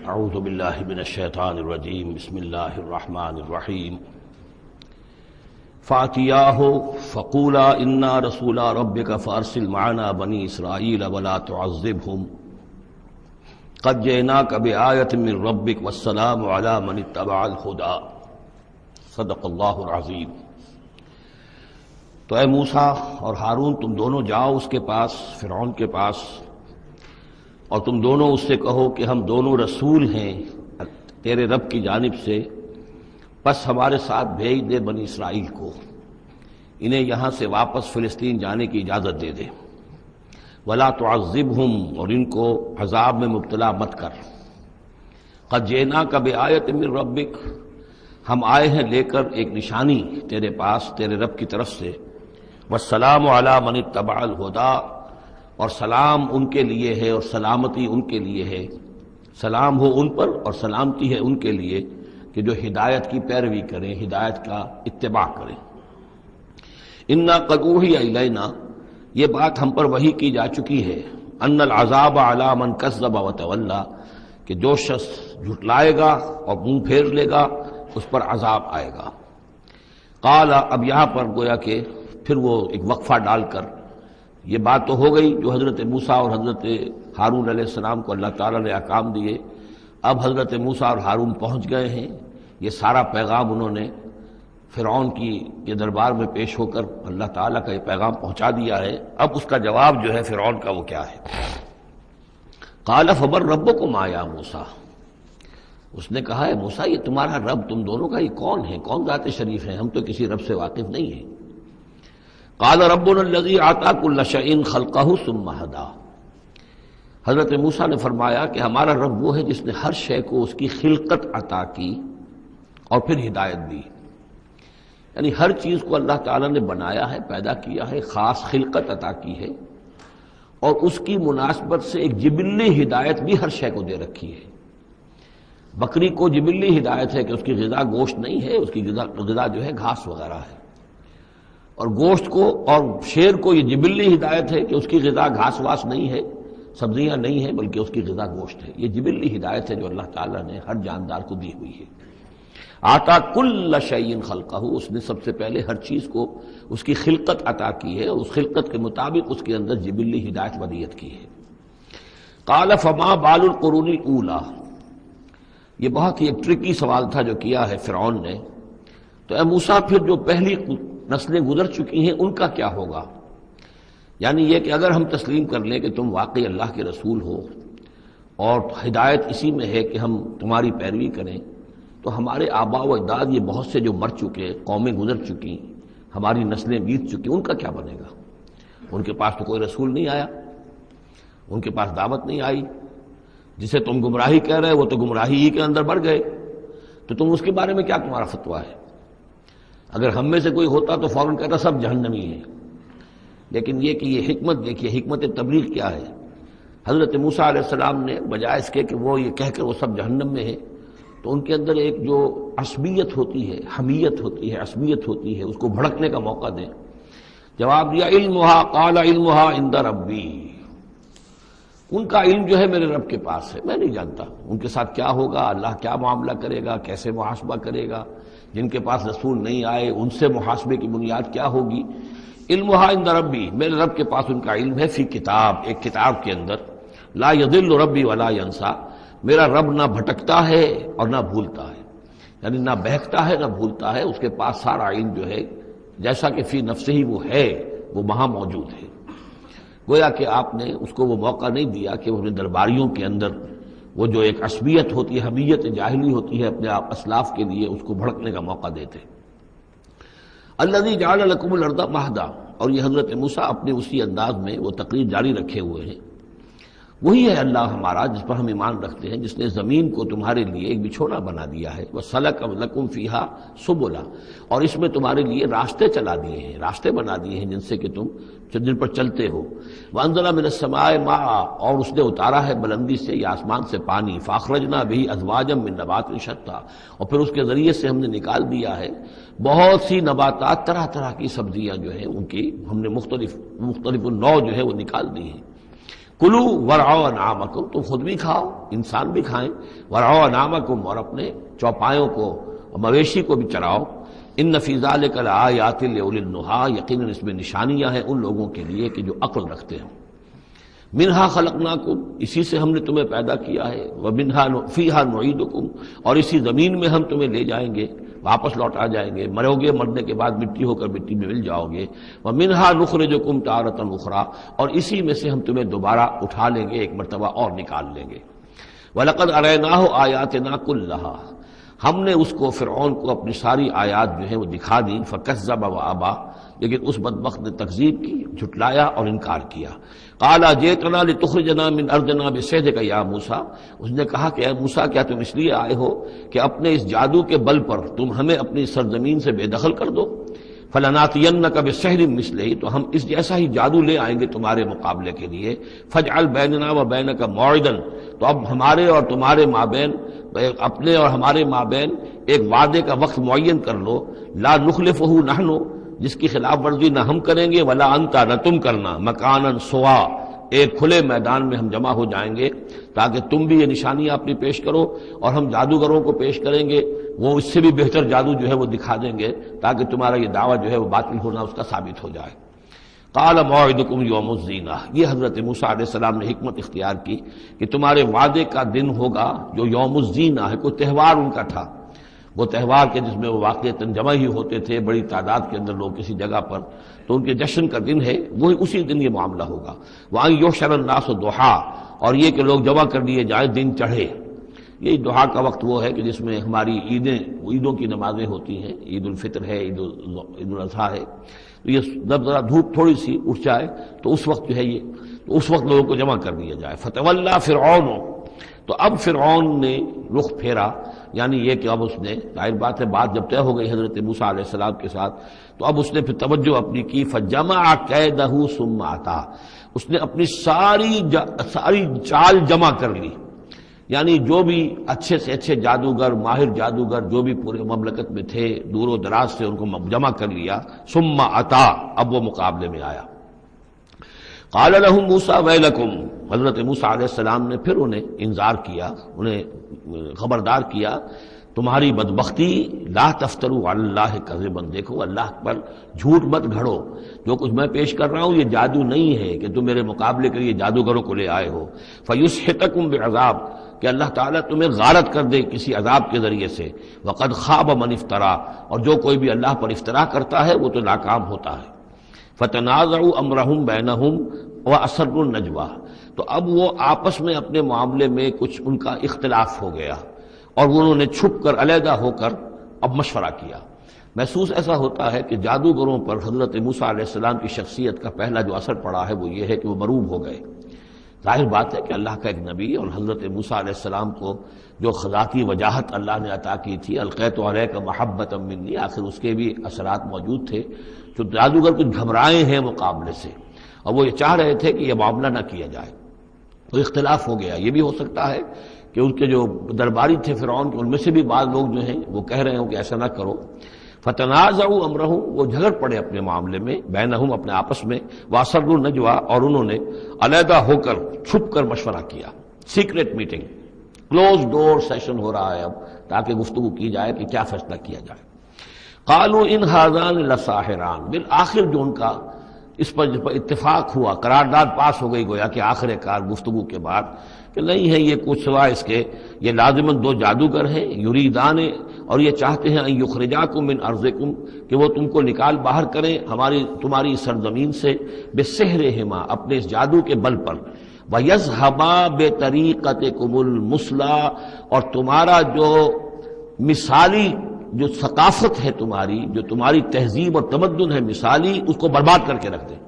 اعوذ باللہ من الشیطان الرجیم بسم اللہ الرحمن الرحیم فاتیاہ فقولا انا رسولا ربک فارسل معنا بنی اسرائیل ولا تعذبہم قد جئناک بآیۃ من ربک والسلام علی من اتبع الہدی صدق اللہ العظیم۔ تو اے موسیٰ اور ہارون تم دونوں جاؤ اس کے پاس، فرعون کے پاس، اور تم دونوں اس سے کہو کہ ہم دونوں رسول ہیں تیرے رب کی جانب سے، بس ہمارے ساتھ بھیج دے بنی اسرائیل کو، انہیں یہاں سے واپس فلسطین جانے کی اجازت دے دے، ولا تعذبہم، اور ان کو عذاب میں مبتلا مت کر، قد جئناک بآیۃ من ربک، ہم آئے ہیں لے کر ایک نشانی تیرے پاس تیرے رب کی طرف سے، والسلام علی من اتبع الہدی، اور سلام ان کے لیے ہے اور سلامتی ان کے لیے ہے، سلام ہو ان پر اور سلامتی ہے ان کے لیے کہ جو ہدایت کی پیروی کریں، ہدایت کا اتباع کریں۔ انا قد اوحی الینا، یہ بات ہم پر وحی کی جا چکی ہے، ان العذاب علی من کذب وتولی، کہ جو شخص جھٹلائے گا اور منہ پھیر لے گا اس پر عذاب آئے گا۔ قال، اب یہاں پر گویا کہ پھر وہ ایک وقفہ ڈال کر یہ بات تو ہو گئی جو حضرت موسیٰ اور حضرت ہارون علیہ السلام کو اللہ تعالیٰ نے احکام دیے، اب حضرت موسیٰ اور ہارون پہنچ گئے ہیں، یہ سارا پیغام انہوں نے فرعون کی کے دربار میں پیش ہو کر اللہ تعالیٰ کا یہ پیغام پہنچا دیا ہے۔ اب اس کا جواب جو ہے فرعون کا وہ کیا ہے؟ قال فمن ربکم یا موسیٰ، اس نے کہا ہے موسیٰ یہ تمہارا رب تم دونوں کا یہ کون ہے، کون ذات شریف ہے، ہم تو کسی رب سے واقف نہیں ہیں۔ قال ربنا الذی اعطی کل شیء خلقہ ثم ہدی، حضرت موسیٰ نے فرمایا کہ ہمارا رب وہ ہے جس نے ہر شے کو اس کی خلقت عطا کی اور پھر ہدایت دی، یعنی ہر چیز کو اللہ تعالیٰ نے بنایا ہے، پیدا کیا ہے، خاص خلقت عطا کی ہے، اور اس کی مناسبت سے ایک جبلی ہدایت بھی ہر شے کو دے رکھی ہے۔ بکری کو جبلی ہدایت ہے کہ اس کی غذا گوشت نہیں ہے، اس کی غذا جو ہے گھاس وغیرہ ہے، اور گوشت کو اور شیر کو یہ جبلی ہدایت ہے کہ اس کی غذا گھاس واس نہیں ہے، سبزیاں نہیں ہیں، بلکہ اس کی غذا گوشت ہے۔ یہ جبلی ہدایت ہے جو اللہ تعالیٰ نے ہر جاندار کو دی ہوئی ہے۔ آتا کل شیء خلقہ، اس نے سب سے پہلے ہر چیز کو اس کی خلقت عطا کی ہے اور اس خلقت کے مطابق اس کے اندر جبلی ہدایت ودیت کی ہے۔ قال فما بال القرون الاولی، یہ بہت ہی ایک ٹرکی سوال تھا جو کیا ہے فرعون نے۔ تو اے موسیٰ پھر جو پہلی نسلیں گزر چکی ہیں ان کا کیا ہوگا؟ یعنی یہ کہ اگر ہم تسلیم کر لیں کہ تم واقعی اللہ کے رسول ہو اور ہدایت اسی میں ہے کہ ہم تمہاری پیروی کریں، تو ہمارے آباء و اجداد یہ بہت سے جو مر چکے، قومیں گزر چکی، ہماری نسلیں بیت چکی، ان کا کیا بنے گا؟ ان کے پاس تو کوئی رسول نہیں آیا، ان کے پاس دعوت نہیں آئی، جسے تم گمراہی کہہ رہے وہ تو گمراہی ہی کے اندر بڑھ گئے، تو تم اس کے بارے میں کیا تمہارا فتویٰ ہے؟ اگر ہم میں سے کوئی ہوتا تو فوراً کہتا سب جہنمی ہیں، لیکن یہ کہ یہ حکمت دیکھیے، حکمت تبلیغ کیا ہے۔ حضرت موسیٰ علیہ السلام نے بجائے اس کے کہ وہ یہ کہہ کر وہ سب جہنم میں ہیں، تو ان کے اندر ایک جو عصبیت ہوتی ہے، حمیت ہوتی ہے، عصبیت ہوتی ہے، اس کو بھڑکنے کا موقع دیں۔ جواب دیا علمھا، قال علمھا عند ربی، ان کا علم جو ہے میرے رب کے پاس ہے، میں نہیں جانتا ان کے ساتھ کیا ہوگا، اللہ کیا معاملہ کرے گا، کیسے محاسبہ کرے گا، جن کے پاس رسول نہیں آئے ان سے محاسبے کی بنیاد کیا ہوگی۔ علمھا عند ربی، میرے رب کے پاس ان کا علم ہے، فی کتاب، ایک کتاب کے اندر، لا یضل ربی ولا ینسا، میرا رب نہ بھٹکتا ہے اور نہ بھولتا ہے، یعنی نہ بہکتا ہے نہ بھولتا ہے، اس کے پاس سارا علم جو ہے جیسا کہ فی نفسہ ہی وہ ہے، وہ وہاں موجود ہے۔ گویا کہ آپ نے اس کو وہ موقع نہیں دیا کہ وہ اپنے درباریوں کے اندر وہ جو ایک عصبیت ہوتی ہے، حمیت جاہلی ہوتی ہے اپنے اسلاف کے لیے، اس کو بھڑکنے کا موقع دیتے۔ الذی جعل لکم الارض مہدا، اور یہ حضرت موسیٰ اپنے اسی انداز میں وہ تقریر جاری رکھے ہوئے ہیں، وہی ہے اللہ ہمارا جس پر ہم ایمان رکھتے ہیں، جس نے زمین کو تمہارے لیے ایک بچھونا بنا دیا ہے، وَسَلَكَ لَكُمْ فِيهَا سُبُلًا، اور اس میں تمہارے لیے راستے چلا دیے ہیں، راستے بنا دیے ہیں جن سے کہ تم جن پر چلتے ہو۔ وَأَنزَلَ مِنَ السَّمَاءِ مَاءً، اور اس نے اتارا ہے بلندی سے یا آسمان سے پانی، فَأَخْرَجْنَا بِهِ أَزْوَاجًا مِّن نَبَاتٍ شَتَّىٰ، اور پھر اس کے ذریعے سے ہم نے نکال دیا ہے بہت سی نباتات، طرح طرح کی سبزیاں جو ہیں ان کی ہم نے مختلف النوع جو ہے وہ نکال دی ہیں۔ کلو ورعوا انعامکم، تم خود بھی کھاؤ، انسان بھی کھائیں، ورعوا انعامکم، اور اپنے چوپایوں کو، مویشی کو بھی چراؤ، ان فی ذلک لآیات لأولی النہی، یقیناً اس میں نشانیاں ہیں ان لوگوں کے لیے کہ جو عقل رکھتے ہیں۔ منہا خلقناکم، اسی سے ہم نے تمہیں پیدا کیا ہے، ومنہا فیہا نعیدکم، اور اسی زمین میں ہم تمہیں لے جائیں گے، واپس لوٹا جائیں گے، مرو گے، مرنے کے بعد مٹی ہو کر مٹی میں مل جاؤ گے، ومنہا نخرجکم تارۃ اخری، اور اسی میں سے ہم تمہیں دوبارہ اٹھا لیں گے، ایک مرتبہ اور نکال لیں گے۔ وَلَقَدْ أَرَيْنَاهُ آيَاتِنَا كُلَّهَا، ہم نے اس کو فرعون کو اپنی ساری آیات جو ہیں وہ دکھا دی، فَكَذَّبَ وَأَبَى، لیکن اس بدبخت نے تکذیب کی، جھٹلایا اور انکار کیا۔ قَالَ جِئْتَنَا لِتُخْرِجَنَا مِنْ أَرْضِنَا بِسِحْرِكَ يَا موسیٰ، اس نے کہا کہ اے موسیٰ، کیا تم اس لیے آئے ہو کہ اپنے اس جادو کے بل پر تم ہمیں اپنی سرزمین سے بے دخل کر دو؟ فَلَنَأْتِيَنَّكَ بِسِحْرٍ مِثْلِهِ، تو ہم اس جیسا ہی جادو لے آئیں گے تمہارے مقابلے کے لیے۔ فَاجْعَلْ بَيْنَنَا وَبَيْنَكَ مَوْعِدًا، تو اب ہمارے اور تمہارے مابین، اپنے اور ہمارے مابین ایک وعدے کا وقت معین کر لو، لا نخلفہ نحن، جس کی خلاف ورزی نہ ہم کریں گے، ولا انت، نہ تم کرنا، مکانا سوا، ایک کھلے میدان میں ہم جمع ہو جائیں گے تاکہ تم بھی یہ نشانیاں اپنی پیش کرو اور ہم جادوگروں کو پیش کریں گے، وہ اس سے بھی بہتر جادو جو ہے وہ دکھا دیں گے تاکہ تمہارا یہ دعویٰ جو ہے وہ باطل ہونا اس کا ثابت ہو جائے۔ قال موعدکم یوم الزینہ، یہ حضرت موسیٰ علیہ السلام نے حکمت اختیار کی کہ تمہارے وعدے کا دن ہوگا جو یوم الزینہ ہے، کوئی تہوار ان کا تھا، وہ تہوار کے جس میں وہ واقعتاً جمع ہی ہوتے تھے بڑی تعداد کے اندر لوگ کسی جگہ پر، تو ان کے جشن کا دن ہے، وہی اسی دن یہ معاملہ ہوگا۔ وَأَن يُحْشَرَ النَّاسُ ضُحًى، اور یہ کہ لوگ جمع کر لیے جائیں دن چڑھے۔ یہی دحا کا وقت وہ ہے کہ جس میں ہماری عیدوں کی نمازیں ہوتی ہیں، عید الفطر ہے، عید الاضحیٰ ہے، تو یہ جب ذرا دھوپ تھوڑی سی اٹھ جائے تو اس وقت جو ہے یہ، تو اس وقت لوگوں کو جمع کر دیا جائے۔ فَتَوَلَّىٰ فِرْعَوْنُ، تو اب فرعون نے رخ پھیرا، یعنی یہ کہ اب اس نے، ظاہر بات ہے بات جب طے ہو گئی حضرت موسیٰ علیہ السلام کے ساتھ، تو اب اس نے پھر توجہ اپنی کی، فَجَمَعَ كَيْدَهُ ثُمَّ أَتَىٰ، اس نے اپنی ساری چال جمع کر لی، یعنی جو بھی اچھے سے اچھے جادوگر، ماہر جادوگر جو بھی پورے مملکت میں تھے، دور و دراز سے ان کو جمع کر لیا۔ ثُمَّ أَتَىٰ، اب وہ مقابلے میں آیا۔ قال لهم موسیٰ ویلکم، حضرت موسیٰ علیہ السلام نے پھر انہیں انذار کیا، انہیں خبردار کیا، تمہاری بدبختی، لا تفتروا علی اللہ کذبا، دیکھو اللہ پر جھوٹ مت گھڑو، جو کچھ میں پیش کر رہا ہوں یہ جادو نہیں ہے کہ تم میرے مقابلے کے لیے جادوگروں کو لے آئے ہو۔ فیسحتکم بعذاب، کہ اللہ تعالیٰ تمہیں غارت کر دے کسی عذاب کے ذریعے سے۔ وقد خاب من افترا، اور جو کوئی بھی اللہ پر افترا کرتا ہے وہ تو ناکام ہوتا ہے۔ فتنازعوا امرهم بینہم واسروا النجوى، تو اب وہ آپس میں اپنے معاملے میں کچھ ان کا اختلاف ہو گیا اور انہوں نے چھپ کر، علیحدہ ہو کر اب مشورہ کیا۔ محسوس ایسا ہوتا ہے کہ جادوگروں پر حضرت موسیٰ علیہ السلام کی شخصیت کا پہلا جو اثر پڑا ہے وہ یہ ہے کہ وہ مروب ہو گئے۔ ظاہر بات ہے کہ اللہ کا ایک نبی، اور حضرت موسیٰ علیہ السلام کو جو ذاتی وجاہت اللہ نے عطا کی تھی، القیت علیک محبۃ منی، آخر اس کے بھی اثرات موجود تھے، جو جادوگر کچھ گھبرائے ہیں مقابلے سے، اور وہ یہ چاہ رہے تھے کہ یہ معاملہ نہ کیا جائے، تو اختلاف ہو گیا۔ یہ بھی ہو سکتا ہے کہ ان کے جو درباری تھے فرعون کے، ان میں سے بھی بعض لوگ جو ہیں وہ کہہ رہے ہوں کہ ایسا نہ کرو۔ فتنازعوا امرهم، وہ جھگڑ پڑے اپنے معاملے میں، بینہم، اپنے آپس میں، واسروا النجوى، اور انہوں نے علیحدہ ہو کر چھپ کر مشورہ کیا، سیکریٹ میٹنگ، کلوز ڈور سیشن ہو رہا ہے اب، تاکہ گفتگو کی جائے کہ کیا فیصلہ کیا جائے۔ قالوا ان هذان لساحران، بالآخر جو ان کا اس پر اتفاق ہوا، قرارداد پاس ہو گئی گویا کہ آخر کار گفتگو کے بعد، کہ نہیں ہے یہ کچھ سوا اس کے، یہ لازماً دو جادوگر ہیں، یریدان، اور یہ چاہتے ہیں ان یخرجاکم من ارضکم، کہ وہ تم کو نکال باہر کریں تمہاری سرزمین سے، بسحرہما، اپنے اس جادو کے بل پر، ویذھبا بطریقتکم المثلی، اور تمہارا جو مثالی جو ثقافت ہے تمہاری، جو تمہاری تہذیب اور تمدن ہے مثالی، اس کو برباد کر کے رکھ دیں۔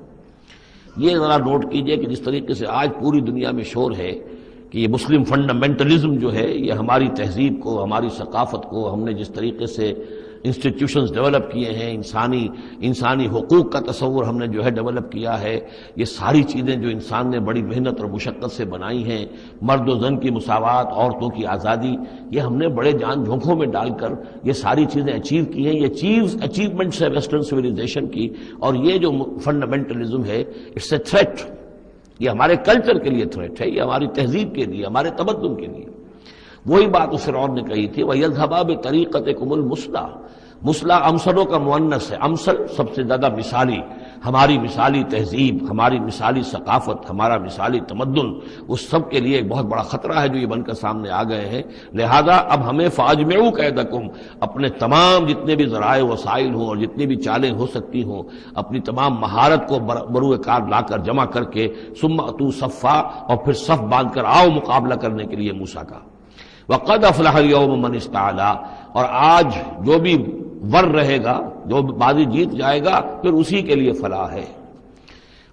یہ ذرا نوٹ کیجئے کہ جس طریقے سے آج پوری دنیا میں شور ہے کہ یہ مسلم فنڈامنٹلزم جو ہے، یہ ہماری تہذیب کو، ہماری ثقافت کو، ہم نے جس طریقے سے انسٹیٹیوشنز ڈیولپ کیے ہیں، انسانی حقوق کا تصور ہم نے جو ہے ڈیولپ کیا ہے، یہ ساری چیزیں جو انسان نے بڑی محنت اور مشقت سے بنائی ہیں، مرد و زن کی مساوات، عورتوں کی آزادی، یہ ہم نے بڑے جان جھونکوں میں ڈال کر یہ ساری چیزیں اچیو کی ہیں، یہ اچیومنٹس ہے ویسٹرن سویلائزیشن کی، اور یہ جو فنڈامنٹلزم ہے، اٹس اے تھریٹ یہ ہمارے کلچر کے لیے تھریٹ ہے، یہ ہماری تہذیب کے لیے، ہمارے تمدن کے لیے۔ وہی بات اس فرعون نے کہی تھی وَيَذْهَبَا بِطَرِيقَتِكُمُ الْمُثْلَىٰ، مثلا امثلوں کا مؤنث ہے، امثل سب سے زیادہ مثالی، ہماری مثالی تہذیب، ہماری مثالی ثقافت، ہمارا مثالی تمدن، اس سب کے لیے ایک بہت بڑا خطرہ ہے جو یہ بن کر سامنے آ گئے ہیں۔ لہذا اب ہمیں فَأَجْمِعُوا كَيْدَكُمْ، اپنے تمام جتنے بھی ذرائع وسائل ہوں اور جتنی بھی چالیں ہو سکتی ہوں، اپنی تمام مہارت کو بروئے کار لا کر جمع کر کے ثُمَّ أْتُوا صَفًّا، اور پھر صف باندھ کر آؤ مقابلہ کرنے کے لیے موسیٰ کا۔ وَقَدْ أَفْلَحَ الْيَوْمَ مَنِ اسْتَعْلَىٰ، اور آج جو بھی ور رہے گا، جو بازی جیت جائے گا، پھر اسی کے لیے فلاح ہے۔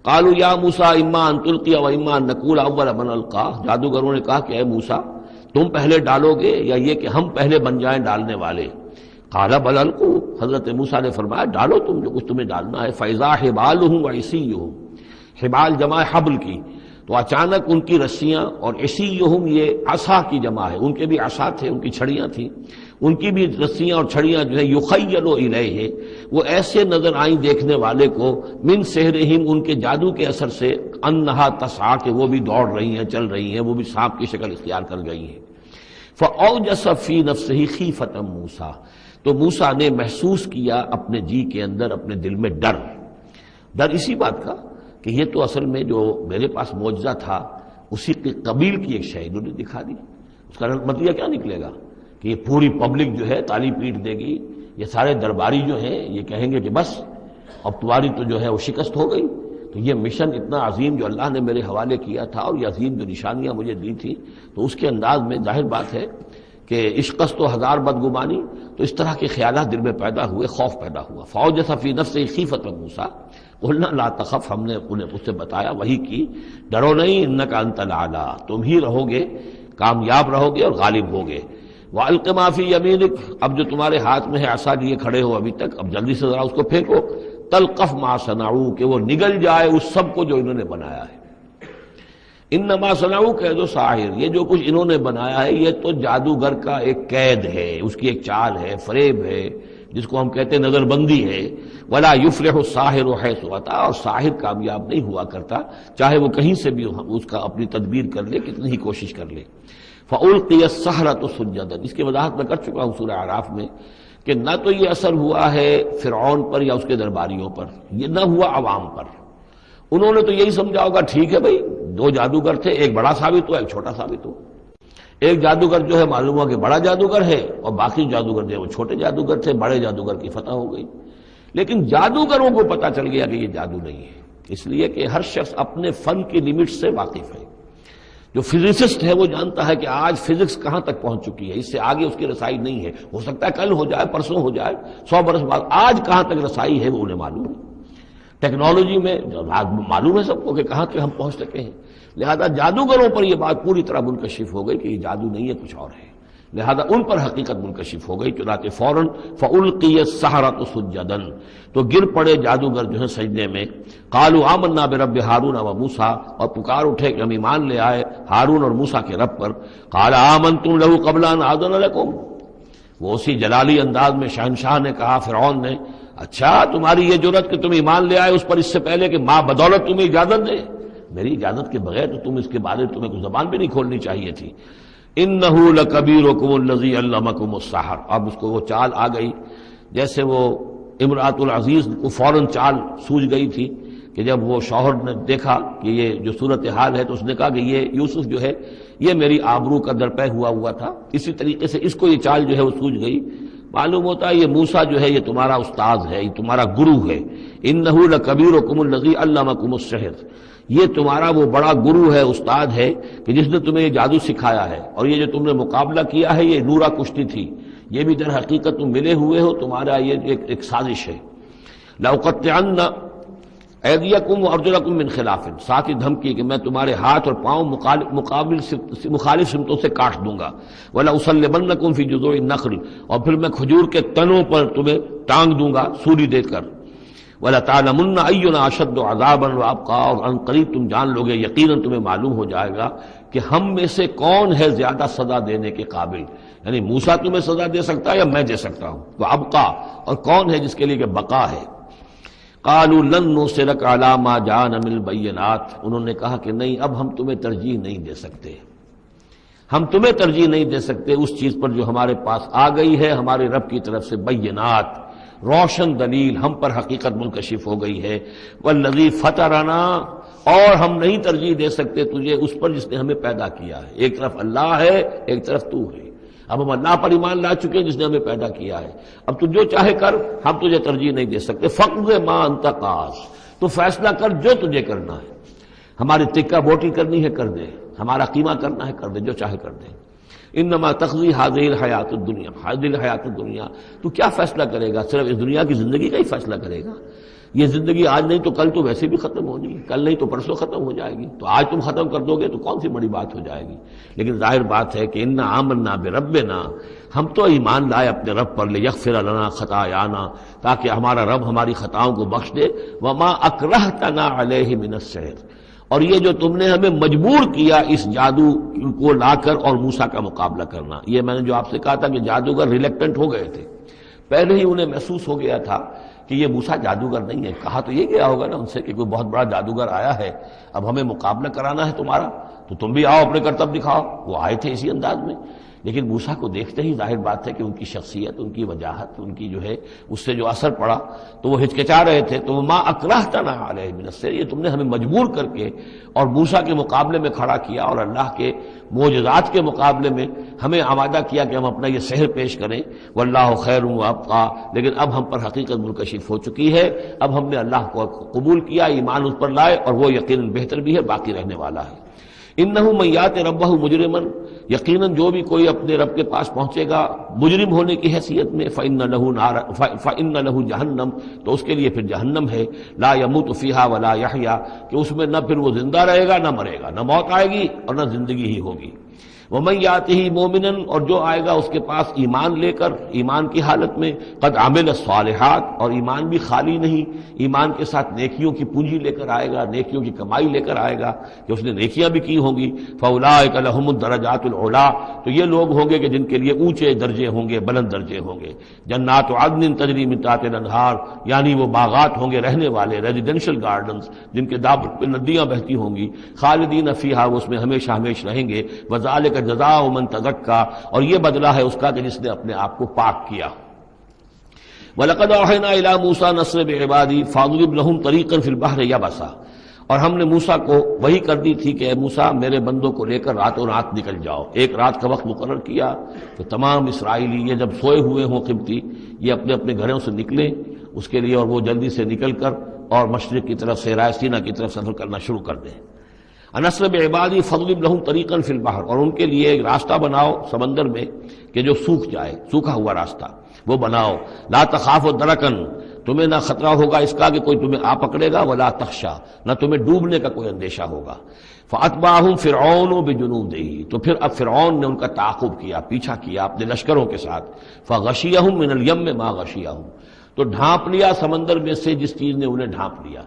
قالوا یا موسیٰ اما ان تلقی و اما ان نکون اول من القا، جادوگروں نے کہا کہ اے موسیٰ تم پہلے ڈالو گے یا یہ کہ ہم پہلے بن جائیں ڈالنے والے؟ قال بل القوا، حضرت موسیٰ نے فرمایا ڈالو تم جو کچھ تمہیں ڈالنا ہے۔ فاذا حبالهم وعصیهم، حبال جمع حبل کی، تو اچانک ان کی رسیاں، اور عصیہم یہ عصا کی جمع ہے، ان کے بھی عصا تھے، ان کی چھڑیاں تھیں، ان کی بھی رسیاں اور چھڑیاں جو ہے یخیل الیہ، وہ ایسے نظر آئیں دیکھنے والے کو، من سحرہم، ان کے جادو کے اثر سے، انہا تسعی، کہ وہ بھی دوڑ رہی ہیں، چل رہی ہیں، وہ بھی سانپ کی شکل اختیار کر گئی ہیں۔ فاوجس فی نفسہ خیفۃ موسیٰ، تو موسیٰ نے محسوس کیا اپنے جی کے اندر، اپنے دل میں ڈر اسی بات کا کہ یہ تو اصل میں جو میرے پاس معجزہ تھا اسی کے قبیل کی ایک شے انہوں نے دکھا دی۔ اس کا نتیجہ کیا نکلے گا کہ یہ پوری پبلک جو ہے تالی پیٹ دے گی، یہ سارے درباری جو ہیں یہ کہیں گے کہ بس اب تمہاری تو جو ہے وہ شکست ہو گئی۔ تو یہ مشن اتنا عظیم جو اللہ نے میرے حوالے کیا تھا، اور یہ عظیم جو نشانیاں مجھے دی تھی، تو اس کے انداز میں ظاہر بات ہے کہ عشقست و ہزار بدگمانی، تو اس طرح کے خیالات دل میں پیدا ہوئے، خوف پیدا ہوا۔ فاوجس فی نفسہ خیفۃ موسیٰ قلنا لا تخف، ہم نے انہیں اس سے بتایا، وہی کی، ڈرو نہیں، انک انت الاعلی، تم ہی رہو گے، کامیاب رہو گے اور غالب ہوگے۔ وَأَلْقِ مَا فِي يَمِينِكَ، اب جو تمہارے ہاتھ میں ہے عصا لیے کھڑے ہو ابھی تک، اب جلدی سے ذرا اس کو پھینکو، تلقف ما صنعوا، کہ وہ نگل جائے اس سب کو جو انہوں نے بنایا ہے۔ انما صنعوا کید ساحر، یہ جو کچھ انہوں نے بنایا ہے یہ تو جادوگر کا ایک قید ہے، اس کی ایک چال ہے، فریب ہے، جس کو ہم کہتے ہیں نظر بندی ہے۔ ولا یفلح الساحر حیث اتی، اور ساحر کامیاب نہیں ہوا کرتا چاہے وہ کہیں سے بھی اس کا اپنی تدبیر کر لے، کتنی ہی کوشش کر لے۔ فَأُلْقِيَ السَّحَرَةُ سُجَّدًا، اس کی وضاحت میں کر چکا ہوں سورہ اعراف میں کہ نہ تو یہ اثر ہوا ہے فرعون پر یا اس کے درباریوں پر، یہ نہ ہوا عوام پر۔ انہوں نے تو یہی سمجھا ہوگا ٹھیک ہے بھائی، دو جادوگر تھے، ایک بڑا ثابت ہوا، ایک چھوٹا ثابت ہوا۔ ایک جادوگر جو ہے معلوم ہوا کہ بڑا جادوگر ہے، اور باقی جادوگر جو ہے وہ چھوٹے جادوگر تھے، بڑے جادوگر کی فتح ہو گئی۔ لیکن جادوگروں کو پتہ چل گیا کہ یہ جادو نہیں ہے، اس لیے کہ ہر شخص اپنے فن کی لمٹ سے واقف ہے۔ جو فزسسٹ ہے وہ جانتا ہے کہ آج فزکس کہاں تک پہنچ چکی ہے، اس سے آگے اس کی رسائی نہیں ہے، ہو سکتا ہے کل ہو جائے، پرسوں ہو جائے، 100 برس بعد، آج کہاں تک رسائی ہے وہ انہیں معلوم ہے۔ ٹیکنالوجی میں معلوم ہے سب کو کہ کہاں تک ہم پہنچ سکے ہیں، لہذا جادوگروں پر یہ بات پوری طرح منکشف ہو گئی کہ یہ جادو نہیں ہے، کچھ اور ہے، لہذا ان پر حقیقت منکشف ہو گئی، چنانچہ فوراً فَأُلْقِيَ السَّحَرَةُ سُجَّدًا، تو گر پڑے جادوگر جو ہیں سجدے میں۔ قالوا آمنا برب ہارون و موسیٰ، اور پکار اٹھے کہ ہم ایمان لے آئے ہارون اور موسیٰ کے رب پر۔ قال آمنتم له قبل ان آذن لكم، وہ اسی جلالی انداز میں شہنشاہ نے کہا، فرعون نے، اچھا تمہاری یہ جرت کہ تم ایمان لے آئے اس پر اس سے پہلے کہ ماں بدولت تمہیں اجازت دے؟ میری اجازت کے بغیر تو تم اس کے بارے تمہیں کوئی زبان بھی نہیں کھولنی چاہیے تھی۔ انہ لکبیرکم الذی علمکم السحر، اب اس کو وہ چال آ گئی جیسے وہ امرأۃ العزیز کو فوراً چال سوجھ گئی تھی کہ جب وہ شوہر نے دیکھا کہ یہ جو صورتحال ہے تو اس نے کہا کہ یہ یوسف جو ہے یہ میری آبرو کا درپے ہوا تھا، اسی طریقے سے اس کو یہ چال جو ہے وہ سوجھ گئی۔ معلوم ہوتا ہے یہ موسیٰ جو ہے یہ تمہارا استاد ہے، یہ تمہارا گرو ہے۔ انہ لکبیرکم الذی علمکم السحر، یہ تمہارا وہ بڑا گرو ہے، استاد ہے کہ جس نے تمہیں یہ جادو سکھایا ہے، اور یہ جو تم نے مقابلہ کیا ہے یہ نورا کشتی تھی، یہ بھی در حقیقت تم ملے ہوئے ہو، تمہارا یہ ایک سازش ہے۔ لَأُقَطِّعَنَّ أَيْدِيَكُمْ وَأَرْجُلَكُمْ مِنْ خِلَافٍ، ساتھ ہی دھمکی کہ میں تمہارے ہاتھ اور پاؤں مخالف سمتوں سے کاٹ دوں گا۔ وَلَأُصَلِّبَنَّكُمْ فِي جُذُوعِ النَّخْلِ، اور پھر میں کھجور کے تنوں پر تمہیں ٹانگ دوں گا سولی دے کر۔ وَلَتَعْلَمُنَّ أَيُّنَا أَشَدُّ عَذَابًا وَأَبْقَىٰ، اور ان قریب تم جان لوگے، یقیناً تمہیں معلوم ہو جائے گا کہ ہم میں سے کون ہے زیادہ سزا دینے کے قابل، یعنی موسیٰ تمہیں سزا دے سکتا ہے یا میں دے سکتا ہوں، وَأَبْقَىٰ، اور کون ہے جس کے لیے کہ بقا ہے۔ قالوا لن نصرک علی ما جاءنا من البینات، انہوں نے کہا کہ نہیں، اب ہم تمہیں ترجیح نہیں دے سکتے، ہم تمہیں ترجیح نہیں دے سکتے اس چیز پر جو ہمارے پاس آ گئی ہے ہمارے رب کی طرف سے، بینات، روشن دلیل ہم پر حقیقت منکشف ہو گئی ہے، والذی فطرنا، اور ہم نہیں ترجیح دے سکتے تجھے اس پر جس نے ہمیں پیدا کیا ہے۔ ایک طرف اللہ ہے، ایک طرف تو ہے، اب ہم اللہ پر ایمان لا چکے ہیں جس نے ہمیں پیدا کیا ہے، اب تو جو چاہے کر، ہم تجھے ترجیح نہیں دے سکتے۔ فقض ما انت قاض، تو فیصلہ کر جو تجھے کرنا ہے، ہماری تکہ بوٹی کرنی ہے کر دے، ہمارا قیمہ کرنا ہے کر دے، جو چاہے کر دے۔ انما تقضی هذه الحیات الدنیا، هذه الحیات الدنیا، تو کیا فیصلہ کرے گا؟ صرف اس دنیا کی زندگی کا ہی فیصلہ کرے گا؟ یہ زندگی آج نہیں تو کل تو ویسے بھی ختم ہونی ہے، کل نہیں تو پرسوں ختم ہو جائے گی، تو آج تم ختم کر دو گے تو کون سی بڑی بات ہو جائے گی؟ لیکن ظاہر بات ہے کہ انا آمنا بربنا، ہم تو ایمان لائے اپنے رب پر، لیغفر لنا خطایانا، تاکہ ہمارا رب ہماری خطاؤں کو بخش دے، وما اکرہتنا علیہ من السحر، اور یہ جو تم نے ہمیں مجبور کیا اس جادو کو لا کر اور موسیٰ کا مقابلہ کرنا۔ یہ میں نے جو آپ سے کہا تھا کہ جادوگر ریلیکٹنٹ ہو گئے تھے، پہلے ہی انہیں محسوس ہو گیا تھا کہ یہ موسیٰ جادوگر نہیں ہے، کہا تو یہ گیا ہوگا نا ان سے کہ کوئی بہت بڑا جادوگر آیا ہے، اب ہمیں مقابلہ کرانا ہے تمہارا، تو تم بھی آؤ اپنے کرتب دکھاؤ۔ وہ آئے تھے اسی انداز میں، لیکن موسیٰ کو دیکھتے ہی ظاہر بات ہے کہ ان کی شخصیت، ان کی وجاہت، ان کی جو ہے اس سے جو اثر پڑا تو وہ ہچکچا رہے تھے۔ تو ما اکرہتنا علیہ من السحر، یہ تم نے ہمیں مجبور کر کے اور موسیٰ کے مقابلے میں کھڑا کیا اور اللہ کے معجزات کے مقابلے میں ہمیں آمادہ کیا کہ ہم اپنا یہ سحر پیش کریں۔ واللہ خیر وابقیٰ، لیکن اب ہم پر حقیقت منکشف ہو چکی ہے، اب ہم نے اللہ کو قبول کیا، ایمان اس پر لائے، اور وہ یقیناً بہتر بھی ہے، باقی رہنے والا ہے۔ انہ من یات ربہ مجرما، یقیناً جو بھی کوئی اپنے رب کے پاس پہنچے گا مجرم ہونے کی حیثیت میں، فإن له جہنم، تو اس کے لیے پھر جہنم ہے، لا يموت فیہا ولا یحیا، کہ اس میں نہ پھر وہ زندہ رہے گا نہ مرے گا، نہ موت آئے گی اور نہ زندگی ہی ہوگی۔ ومن یاتہ مومنا، اور جو آئے گا اس کے پاس ایمان لے کر، ایمان کی حالت میں، قد عمل الصالحات، اور ایمان بھی خالی نہیں، ایمان کے ساتھ نیکیوں کی پونجی لے کر آئے گا، نیکیوں کی کمائی لے کر آئے گا کہ اس نے نیکیاں بھی کی ہوں گی، فاولئک لهم الدرجات العلی، تو یہ لوگ ہوں گے کہ جن کے لیے اونچے درجے ہوں گے، بلند درجے ہوں گے۔ جنات عدن تجری من تحتها الانہار، یعنی وہ باغات ہوں گے رہنے والے، ریزیڈینشل گارڈنز جن کے دامن پہ ندیاں بہتی ہوں گی، خالدین فیہا، وہ اس میں ہمیشہ ہمیش رہیں گے، وذالک جزاء من تزکا، اور یہ بدلہ ہے اس کا کہ جس نے اپنے آپ کو پاک کیا۔ وَلَقَدْ أَوْحَيْنَا إِلَىٰ مُوسَىٰ نَصْرِ بِعِبَادِي فَاضْرِبْ لَهُمْ طَرِيقًا فِي الْبَحْرِ يَبَسًا، اور ہم نے موسیٰ کو وہی کر دی تھی کہ اے موسیٰ میرے بندوں کو لے کر راتوں رات نکل جاؤ، ایک رات کا وقت مقرر کیا کہ تمام اسرائیلی یہ جب سوئے ہوئے ہوں قبطی، یہ اپنے اپنے گھروں سے نکلیں اس کے لیے، اور وہ جلدی سے نکل کر اور مشرق کی طرف سے رائے سینا کی طرف سفر کرنا شروع کر دیں۔ نصر بعبادی فضرب لہم طریقا فی البحر، اور ان کے لیے ایک راستہ بناؤ سمندر میں کہ جو سوکھ جائے، سوکھا ہوا راستہ وہ بناؤ۔ لا تخاف درکن، تمہیں نہ خطرہ ہوگا اس کا کہ کوئی تمہیں آ پکڑے گا، ولا تخشا، نہ تمہیں ڈوبنے کا کوئی اندیشہ ہوگا۔ فاتبعہم فرعون بجنودہ، تو پھر اب فرعون نے ان کا تعاقب کیا، پیچھا کیا اپنے لشکروں کے ساتھ۔ فغشیہم من الیم ما غشیہم، تو ڈھانپ لیا سمندر میں سے جس چیز نے انہیں ڈھانپ لیا،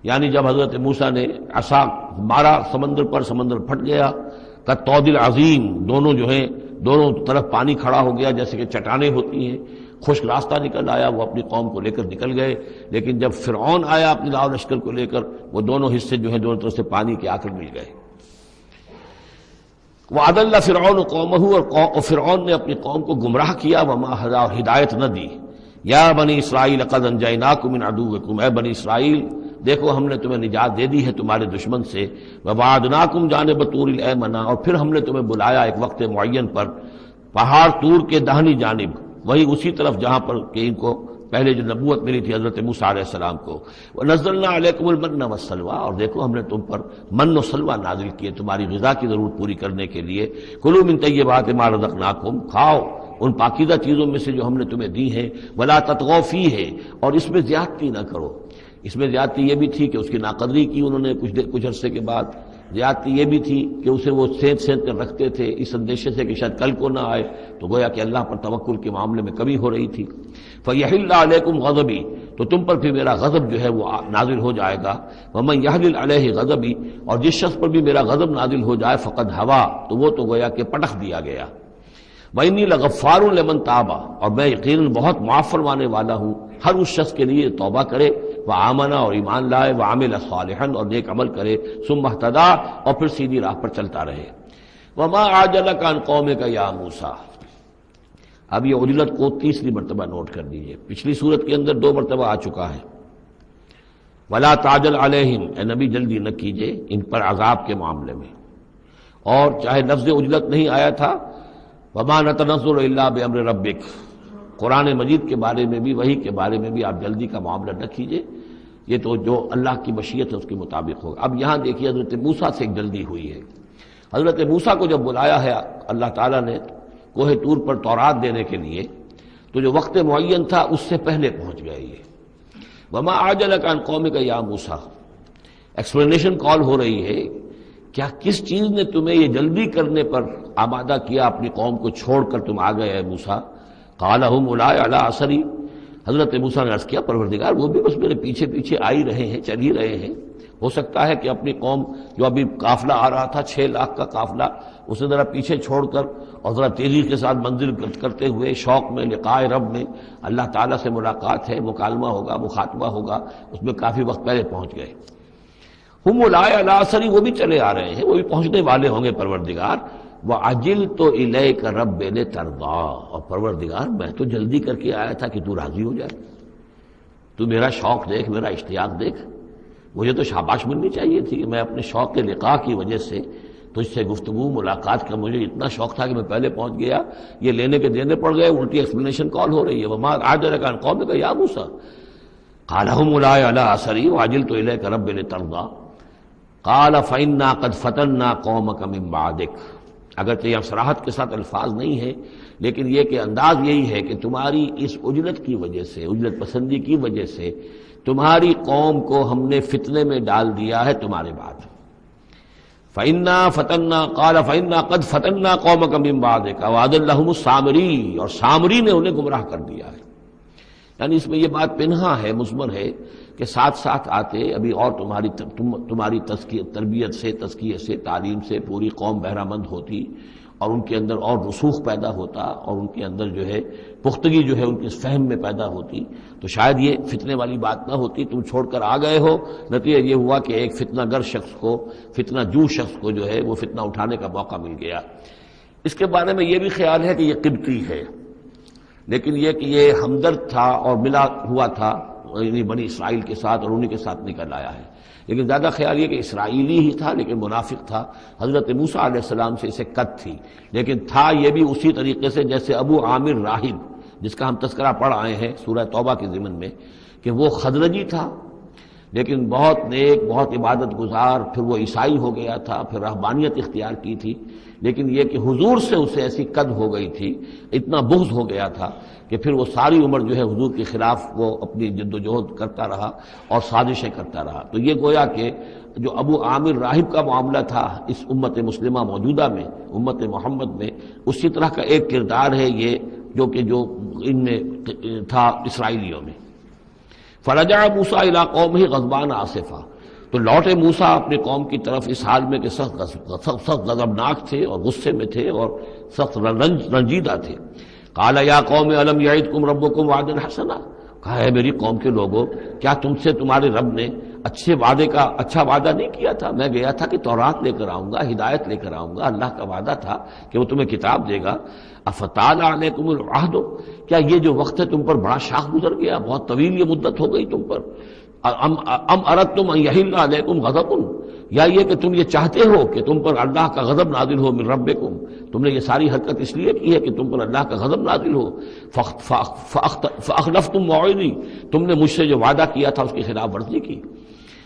یعنی جب حضرت موسیٰ نے عصا مارا سمندر پر، سمندر پھٹ گیا، کالطود العظیم، دونوں جو ہیں دونوں طرف پانی کھڑا ہو گیا جیسے کہ چٹانیں ہوتی ہیں، خشک راستہ نکل آیا، وہ اپنی قوم کو لے کر نکل گئے۔ لیکن جب فرعون آیا اپنی لاؤ لشکر کو لے کر، وہ دونوں حصے جو ہیں دونوں طرف سے پانی کے آ کر مل گئے۔ وَأَضَلَّ فِرْعَوْنُ قَوْمَهُ، اور فرعون نے اپنی قوم کو گمراہ کیا، وَمَا هَدَىٰ، اور ہدایت نہ دی۔ یا بنی اسرائیل قد انجیناکم من عدوکم، اے بنی اسرائیل دیکھو ہم نے تمہیں نجات دے دی ہے تمہارے دشمن سے۔ وَوَعَدْنَاكُمْ جَانِبَ طُورِ الْأَيْمَنَ، اور پھر ہم نے تمہیں بلایا ایک وقت معین پر پہاڑ طور کے داہنی جانب، وہی اسی طرف جہاں پر کہ ان کو پہلے جو نبوت ملی تھی حضرت موسیٰ علیہ السلام کو۔ وَنَزَّلْنَا عَلَيْكُمُ الْمَنَّ وَالسَّلْوَىٰ، اور دیکھو ہم نے تم پر من و سلوہ نازل کیے تمہاری غذا کی ضرورت پوری کرنے کے لیے۔ کُلُوا مِن طَیِّبَاتِ مَا رَزَقْنَاکُمْ، کھاؤ ان پاکیزہ چیزوں میں سے جو ہم نے تمہیں دی ہیں۔ وَلَا تَطْغَوْا فِیہِ، اور اس میں زیادتی نہ کرو۔ اس میں زیادتی یہ بھی تھی کہ اس کی ناقدری کی انہوں نے کچھ عرصے کے بعد، زیادتی یہ بھی تھی کہ اسے وہ سینت کر رکھتے تھے اس اندیشے سے کہ شاید کل کو نہ آئے، تو گویا کہ اللہ پر توکل کے معاملے میں کمی ہو رہی تھی۔ فَيَحِلَّ عَلَيْكُمْ غَضَبِي، تو تم پر پھر میرا غضب جو ہے وہ نازل ہو جائے گا۔ وَمَن يَحْلِلْ عَلَيْهِ غَضَبِي، اور جس شخص پر بھی میرا غضب نازل ہو جائے، فقد ہوا، تو وہ تو گویا کہ پٹخ دیا گیا۔ وَإِنِّي لَغَفَّارٌ لِمَن تَابَ، اور میں یقیناً بہت معاف فرمانے والا ہوں ہر اس شخص کے لیے توبہ کرے، وآمن اور ایمان لائے وعمل صالحا اور نیک عمل کرے ثم اہتدی اور پھر سیدھی راہ پر چلتا رہے. وما عجلک عن قومک یا موسیٰ. اب یہ عجلت کو تیسری مرتبہ نوٹ کر دیجئے. پچھلی صورت کے اندر 2 مرتبہ آ چکا ہے. ولا تعجل علیہم، اے نبی جلدی نہ کیجئے ان پر عذاب کے معاملے میں. اور چاہے لفظ عجلت نہیں آیا تھا وما نتنزل الا بامر ربک، قرآن مجید کے بارے میں بھی وحی کے بارے میں بھی آپ جلدی کا معاملہ نہ کیجئے، یہ تو جو اللہ کی مشیت ہے اس کے مطابق ہوگا. اب یہاں دیکھیے حضرت موسیٰ سے ایک جلدی ہوئی ہے. حضرت موسیٰ کو جب بلایا ہے اللہ تعالیٰ نے کوہ طور پر تورات دینے کے لیے، تو جو وقت معین تھا اس سے پہلے پہنچ گئے یہ. وما عجلک عن قومک یا موسیٰ، ایکسپلینیشن کال ہو رہی ہے. کیا کس چیز نے تمہیں یہ جلدی کرنے پر آمادہ کیا، اپنی قوم کو چھوڑ کر تم آ گئے اے موسیٰ؟ قال هم اولئک علی اثری، حضرت موسیٰ نے عرض کیا پروردگار وہ بھی بس میرے پیچھے پیچھے آ ہی رہے ہیں، چل ہی رہے ہیں. ہو سکتا ہے کہ اپنی قوم جو ابھی قافلہ آ رہا تھا 6 لاکھ کا قافلہ، اسے ذرا پیچھے چھوڑ کر اور ذرا تیزی کے ساتھ منزل کرتے ہوئے شوق میں لقاء رب میں، اللہ تعالیٰ سے ملاقات ہے، مکالمہ ہوگا، مخاطبہ ہوگا، اس میں کافی وقت پہلے پہنچ گئے. ہم اولئک علی اثری، وہ بھی چلے آ رہے ہیں، وہ بھی پہنچنے والے ہوں گے پروردگار. وعجلت الیک رب لترضی، اور پروردگار میں تو جلدی کر کے آیا تھا کہ تو راضی ہو جائے. تو میرا شوق دیکھ، میرا اشتیاق دیکھ. مجھے تو شاباش ملنی چاہیے تھی کہ میں اپنے شوق کے لقاء کی وجہ سے تجھ سے گفتگو ملاقات کا مجھے اتنا شوق تھا کہ میں پہلے پہنچ گیا. یہ لینے کے دینے پڑ گئے، الٹی ایکسپلینیشن کال ہو رہی ہے. وما عجلک عن قومک یا موسیٰ قال هم اولئک علی اثری وعجلت الیک رب لترضی قال فإنا قد فتنا قومک من بعدک. اگرچہ یہ صراحت کے ساتھ الفاظ نہیں ہے، لیکن یہ کہ انداز یہی ہے کہ تمہاری اس عجلت کی وجہ سے، عجلت پسندی کی وجہ سے تمہاری قوم کو ہم نے فتنے میں ڈال دیا ہے تمہارے بعد. فإنا فتنا قال فإنا قد فتنا قومک من بعدک وأضلهم السامری، اور سامری نے انہیں گمراہ کر دیا ہے. یعنی اس میں یہ بات پنہا ہے، مضمر ہے کہ ساتھ ساتھ آتے ابھی اور تمہاری تربیت سے، تزکیے سے، تعلیم سے پوری قوم بہرہ مند ہوتی اور ان کے اندر اور رسوخ پیدا ہوتا اور ان کے اندر جو ہے پختگی جو ہے ان کے فہم میں پیدا ہوتی، تو شاید یہ فتنے والی بات نہ ہوتی. تم چھوڑ کر آ گئے ہو، نتیجہ یہ ہوا کہ ایک فتنہ گر شخص کو، فتنہ جو شخص کو جو ہے وہ فتنہ اٹھانے کا موقع مل گیا. اس کے بارے میں یہ بھی خیال ہے کہ یہ قبطی ہے، لیکن یہ کہ یہ ہمدرد تھا اور ملا ہوا تھا یعنی بنی اسرائیل کے ساتھ اور انہی کے ساتھ نکل آیا ہے. لیکن زیادہ خیال یہ کہ اسرائیلی ہی تھا لیکن منافق تھا. حضرت موسیٰ علیہ السلام سے اسے قد تھی، لیکن تھا یہ بھی اسی طریقے سے جیسے ابو عامر راہب جس کا ہم تذکرہ پڑھ آئے ہیں سورہ توبہ کے ضمن میں، کہ وہ خزرجی تھا لیکن بہت نیک، بہت عبادت گزار. پھر وہ عیسائی ہو گیا تھا، پھر رہبانیت اختیار کی تھی، لیکن یہ کہ حضور سے اسے ایسی قد ہو گئی تھی، اتنا بغض ہو گیا تھا کہ پھر وہ ساری عمر جو ہے حضور کے خلاف وہ اپنی جد و جہد کرتا رہا اور سازشیں کرتا رہا. تو یہ گویا کہ جو ابو عامر راہب کا معاملہ تھا اس امت مسلمہ موجودہ میں، امت محمد میں، اسی طرح کا ایک کردار ہے یہ جو ان میں تھا اسرائیلیوں میں. فرجع موسیٰ الی قومہ غضبان آسفا، تو لوٹے موسیٰ اپنے قوم کی طرف اس حال میں کہ سخت غضبناک تھے اور غصے میں تھے اور سخت رنجیدہ تھے. قال یا قوم الم یعدکم ربکم وعدا حسنا، کہا ہے میری قوم کے لوگوں کیا تم سے تمہارے رب نے اچھا وعدہ نہیں کیا تھا؟ میں گیا تھا کہ تورات لے کر آؤں گا، ہدایت لے کر آؤں گا، اللہ کا وعدہ تھا کہ وہ تمہیں کتاب دے گا. افتال علیکم العہد، کیا یہ جو وقت ہے تم پر بڑا شاخ گزر گیا، بہت طویل یہ مدت ہو گئی تم پر. ام اردتم ان یحل علیکم غضب، یا یہ کہ تم یہ چاہتے ہو کہ تم پر اللہ کا غضب نازل ہو من ربکم، تم نے یہ ساری حرکت اس لیے کی ہے کہ تم پر اللہ کا غضب نازل ہو. فاخلفتم موعدی، تم نے مجھ سے جو وعدہ کیا تھا اس کی خلاف ورزی کی.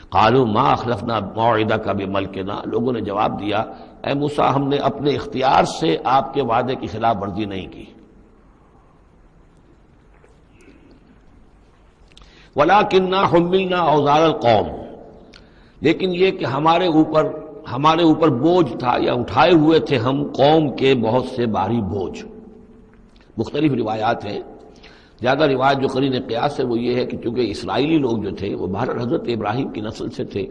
قالوا ما اخلفنا موعدک بملکنا، لوگوں نے جواب دیا اے موسیٰ ہم نے اپنے اختیار سے آپ کے وعدے کی خلاف ورزی نہیں کی. وَلَكِنَّا حُمِّلْنَا أَوْزَارَ الْقَوْمِ، لیکن یہ کہ ہمارے اوپر بوجھ تھا یا اٹھائے ہوئے تھے ہم قوم کے بہت سے بھاری بوجھ. مختلف روایات ہیں، زیادہ روایت جو قرین قیاس ہے وہ یہ ہے کہ چونکہ اسرائیلی لوگ جو تھے وہ بہر حضرت ابراہیم کی نسل سے تھے،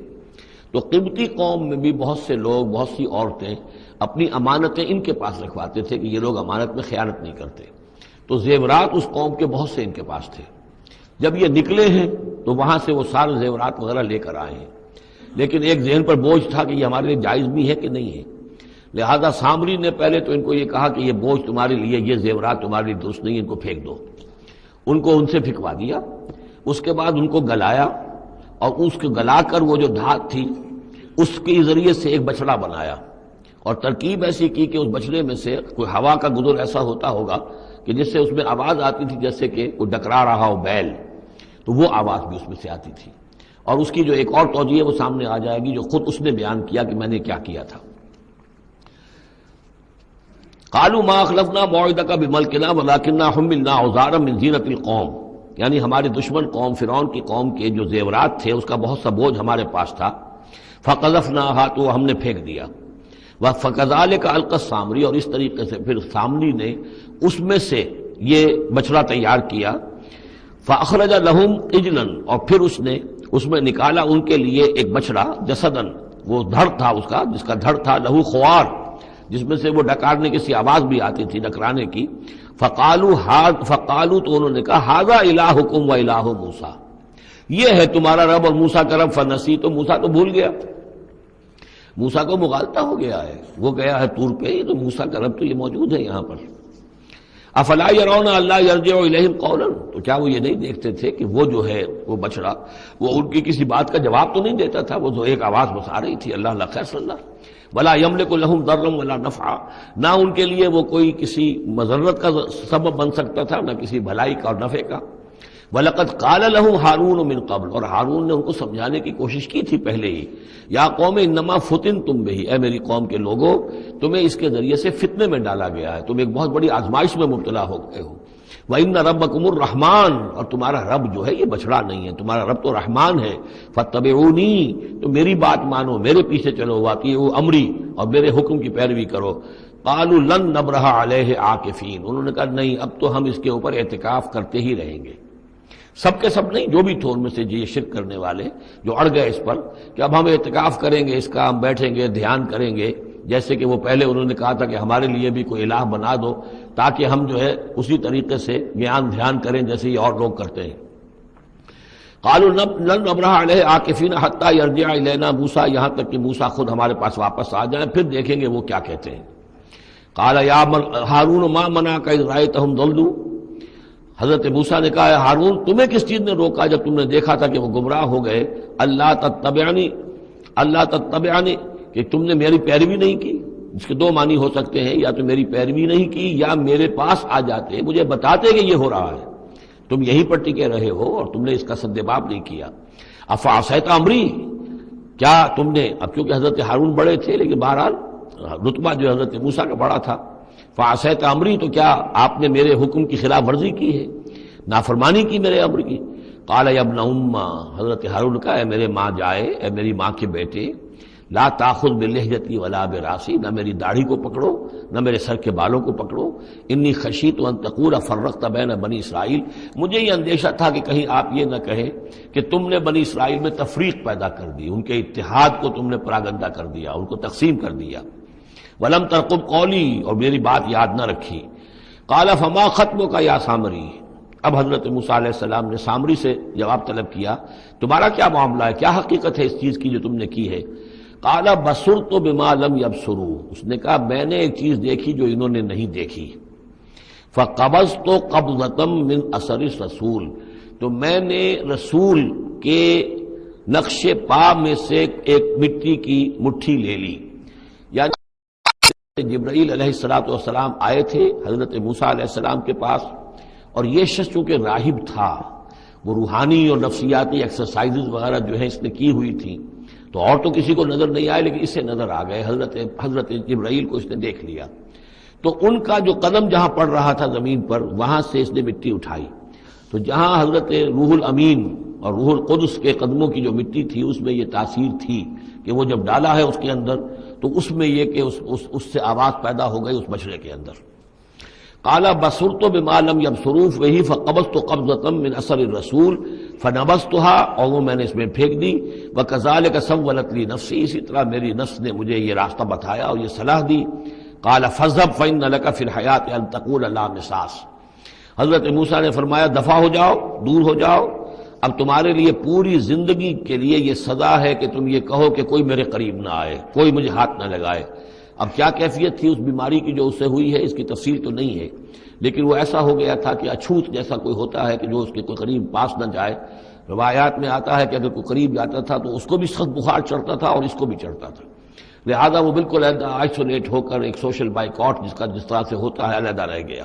تو قبطی قوم میں بھی بہت سے لوگ، بہت سی عورتیں اپنی امانتیں ان کے پاس رکھواتے تھے کہ یہ لوگ امانت میں خیانت نہیں کرتے. تو زیورات اس قوم کے بہت سے ان کے پاس تھے. جب یہ نکلے ہیں تو وہاں سے وہ سارے زیورات وغیرہ لے کر آئے ہیں، لیکن ایک ذہن پر بوجھ تھا کہ یہ ہمارے لیے جائز بھی ہے کہ نہیں ہے، لہذا سامری نے پہلے تو ان کو یہ کہا کہ یہ بوجھ تمہارے لیے، یہ زیورات تمہارے لیے درست نہیں، ان کو پھینک دو، ان کو ان سے پھینکوا دیا۔ اس کے بعد ان کو گلایا، اور اس کو گلا کر وہ جو دھات تھی اس کے ذریعے سے ایک بچڑا بنایا، اور ترکیب ایسی کی کہ اس بچڑے میں سے کوئی ہوا کا گزر ایسا ہوتا ہوگا کہ جس سے اس میں آواز آتی تھی جیسے کہ کوئی ڈکرا رہا ہو بیل، تو وہ آواز بھی اس میں سے آتی تھی۔ اور اس کی جو ایک اور توجیہ وہ سامنے آ جائے گی جو خود اس نے بیان کیا کہ میں نے کیا کیا تھا۔ قالوا ما اخلفنا موعدك بملكنا ولكننا حملنا اوزارا من زینۃ القوم، یعنی ہمارے دشمن قوم فرعون کی قوم کے جو زیورات تھے اس کا بہت سا بوجھ ہمارے پاس تھا، فقذفناها، تو ہم نے پھینک دیا، فكذلك القى السامری، اور اس طریقے سے پھر سامری نے اس میں سے یہ بچڑا تیار کیا، فاخرج لهم عجلا، اور پھر اس نے اس میں نکالا ان کے لیے ایک بچڑا، جسدن، وہ دھڑ تھا اس کا، جس کا دھڑ تھا، لہو خوار، جس میں سے وہ ڈکارنے کی سی آواز بھی آتی تھی، ڈکرانے کی، فقالوا، تو انہوں نے کہا ھذا الہکم و الہ موسیٰ، یہ ہے تمہارا رب اور موسیٰ کا رب، فنسی، تو موسیٰ تو بھول گیا، موسیٰ کو مغالطہ ہو گیا ہے، وہ گیا ہے طور پہ، تو موسیٰ کا رب تو یہ موجود ہے یہاں پر۔ افلا یرون الا یرجع الیہم قولا، تو کیا وہ یہ نہیں دیکھتے تھے کہ وہ جو ہے وہ بچڑا وہ ان کی کسی بات کا جواب تو نہیں دیتا تھا، وہ تو ایک آواز بس آ رہی تھی، اللہ لا خیر صلی اللہ، ولا یملک لهم ضرا ولا نفعا، نہ ان کے لیے وہ کوئی کسی مضرت کا سبب بن سکتا تھا، نہ کسی بھلائی کا اور نفع کا۔ وَلَقَدْ قَالَ لَهُ هَارُونُ مِنْ قَبْلُ، اور ہارون نے ان کو سمجھانے کی کوشش کی تھی پہلے ہی، یا قوم انما فتنتم بہ، اے میری قوم کے لوگوں تمہیں اس کے ذریعے سے فتنے میں ڈالا گیا ہے، تم ایک بہت بڑی آزمائش میں مبتلا ہو گئے ہو، وَإِنَّ رَبَّكُمُ الرَّحْمَٰنُ، اور تمہارا رب جو ہے یہ بچڑا نہیں ہے، تمہارا رب تو رحمان ہے، فَاتَّبِعُونِی، تو میری بات مانو، میرے پیچھے چلو، وَأَطِیعُوا أَمْرِی، اور میرے حکم کی پیروی کرو۔ قَالُوا لَن نَّبْرَحَ عَلَیْهِ عَاکِفِینَ، انہوں نے کہا نہیں، اب تو ہم اس کے اوپر اعتکاف کرتے ہی رہیں گے، سب کے سب نہیں، جو بھی تھے ان میں سے یہ شرک کرنے والے جو اڑ گئے اس پر کہ اب ہم اعتکاف کریں گے، اس کا ہم بیٹھیں گے، دھیان کریں گے، جیسے کہ وہ پہلے انہوں نے کہا تھا کہ ہمارے لیے بھی کوئی الہ بنا دو تاکہ ہم جو ہے اسی طریقے سے گیان دھیان کریں جیسے یہ اور لوگ کرتے ہیں۔ قالوا لن نبرح علیہ عاکفین حتی یرجع الینا موسیٰ، یہاں تک کہ موسیٰ خود ہمارے پاس واپس آ جائیں، پھر دیکھیں گے وہ کیا کہتے ہیں۔ قال یا ہارون ما منعک اذ رأیتہم ضلوا، حضرت موسیٰ نے کہا ہارون تمہیں کس چیز نے روکا جب تم نے دیکھا تھا کہ وہ گمراہ ہو گئے، اللہ تتبعنی، کہ تم نے میری پیروی نہیں کی، جس کے دو معنی ہو سکتے ہیں، یا تو میری پیروی نہیں کی یا میرے پاس آ جاتے مجھے بتاتے کہ یہ ہو رہا ہے، تم یہیں پر ٹکے رہے ہو اور تم نے اس کا سدباب نہیں کیا۔ افعصیت امری، کیا تم نے، اب کیونکہ حضرت ہارون بڑے تھے لیکن بہرحال رتبہ جو حضرت موسیٰ کا بڑا تھا، فعصیت امری، تو کیا آپ نے میرے حکم کی خلاف ورزی کی ہے، نافرمانی کی میرے امر کی۔ قال یا ابن ام، حضرت ہارون کا اے میرے ماں جائے، اے میری ماں کے بیٹے، لا تاخذ بلحیتی ولا براسی، نہ میری داڑھی کو پکڑو نہ میرے سر کے بالوں کو پکڑو، انی خشیت ان تقول فرقت بین بنی اسرائیل، مجھے یہ اندیشہ تھا کہ کہیں آپ یہ نہ کہیں کہ تم نے بنی اسرائیل میں تفریق پیدا کر دی، ان کے اتحاد کو تم نے پراگندہ کر دیا، ان کو تقسیم کر دیا۔ ولم ترقب قولی، اور میری بات یاد نہ رکھی۔ قال فما خطبک یا سامری، اب حضرت موسیٰ علیہ السلام نے سامری سے جواب طلب کیا، تمہارا کیا معاملہ ہے، کیا حقیقت ہے اس چیز کی جو تم نے کی ہے۔ قال بصرت بما لم يبصروا، اس نے کہا میں نے ایک چیز دیکھی جو انہوں نے نہیں دیکھی، فقبضت قبضة من اثر الرسول، تو میں نے رسول کے نقش پا میں سے ایک مٹی کی مٹھی لے لی، یعنی جبرائیل علیہ السلام آئے تھے حضرت موسیٰ علیہ السلام کے پاس، اور یہ شخص چونکہ راہب تھا، وہ روحانی اور نفسیاتی ایکسرسائزز وغیرہ جو ہے اس نے کی ہوئی تھی، تو اور تو کسی کو نظر نہیں آئے لیکن اسے نظر آ گئے، حضرت جبرائیل کو اس نے دیکھ لیا، تو ان کا جو قدم جہاں پڑ رہا تھا زمین پر وہاں سے اس نے مٹی اٹھائی، تو جہاں حضرت روح الامین اور روح القدس کے قدموں کی جو مٹی تھی اس میں یہ تاثیر تھی کہ وہ جب ڈالا ہے اس کے اندر تو اس میں یہ کہ اس سے آواز پیدا ہو گئی اس بچڑے کے اندر۔ قال بصرت بما لم يبصروا به فقبضت قبضة من اثر الرسول فنبذتها، اور وہ میں نے اس میں پھینک دی، وكذلك سولت لي نفسي، اسی طرح میری نفس نے مجھے یہ راستہ بتایا اور یہ صلاح دی۔ قال فاذهب فإن لك في الحياة أن تقول لا مساس، حضرت موسیٰ نے فرمایا دفع ہو جاؤ، دور ہو جاؤ، اب تمہارے لیے پوری زندگی کے لیے یہ سزا ہے کہ تم یہ کہو کہ کوئی میرے قریب نہ آئے، کوئی مجھے ہاتھ نہ لگائے۔ اب کیا کیفیت تھی اس بیماری کی جو اس سے ہوئی ہے، اس کی تفصیل تو نہیں ہے، لیکن وہ ایسا ہو گیا تھا کہ اچھوت جیسا کوئی ہوتا ہے کہ جو اس کے کوئی قریب پاس نہ جائے۔ روایات میں آتا ہے کہ اگر کوئی قریب جاتا تھا تو اس کو بھی سخت بخار چڑھتا تھا اور اس کو بھی چڑھتا تھا، لہذا وہ بالکل آئسولیٹ ہو کر ایک سوشل بائیکاٹ جس طرح سے ہوتا ہے علیحدہ رہ گیا۔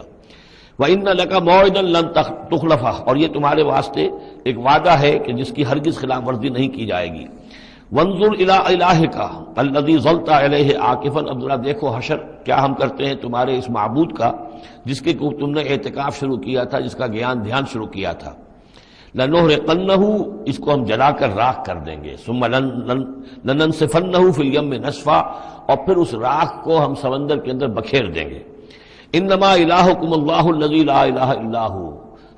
وَإِنَّ لَكَ مَوْعِدًا لَن تُخْلَفَهُ، اور یہ تمہارے واسطے ایک وعدہ ہے کہ جس کی ہرگز خلاف ورزی نہیں کی جائے گی۔ وَانظُرْ إِلَىٰ إِلَٰهِكَ الَّذِي ظَلْتَ عَلَيْهِ عَاكِفًا، اب ذرا دیکھو حشر کیا ہم کرتے ہیں تمہارے اس معبود کا جس کے تم نے اعتکاف شروع کیا تھا، جس کا دھیان شروع کیا تھا۔ لَنُحْرِقَنَّهُ، اس کو ہم جلا کر راکھ کر دیں گے۔ ثُمَّ لَنَنسِفَنَّهُ فِي الْيَمِّ نَسْفًا، اور پھر اس راکھ کو ہم سمندر کے اندر بکھیر دیں گے۔ انما الہکم اللہ الذی لا الہ الا ہو،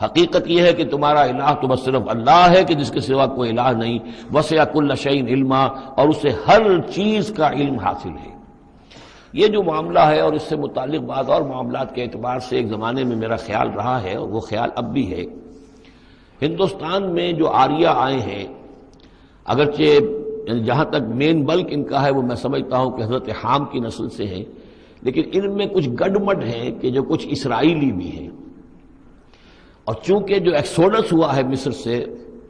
حقیقت یہ ہے کہ تمہارا الہ تو بس صرف اللہ ہے کہ جس کے سوا کوئی الہ نہیں۔ وسع کل شیء علما، اور اسے ہر چیز کا علم حاصل ہے۔ یہ جو معاملہ ہے اور اس سے متعلق بعض اور معاملات کے اعتبار سے ایک زمانے میں میرا خیال رہا ہے اور وہ خیال اب بھی ہے، ہندوستان میں جو آریہ آئے ہیں، اگرچہ جہاں تک مین بلک ان کا ہے وہ میں سمجھتا ہوں کہ حضرت حام کی نسل سے ہیں، لیکن ان میں کچھ گڈمڈ ہیں کہ جو کچھ اسرائیلی بھی ہیں، اور چونکہ جو ایکسوڈس ہوا ہے مصر سے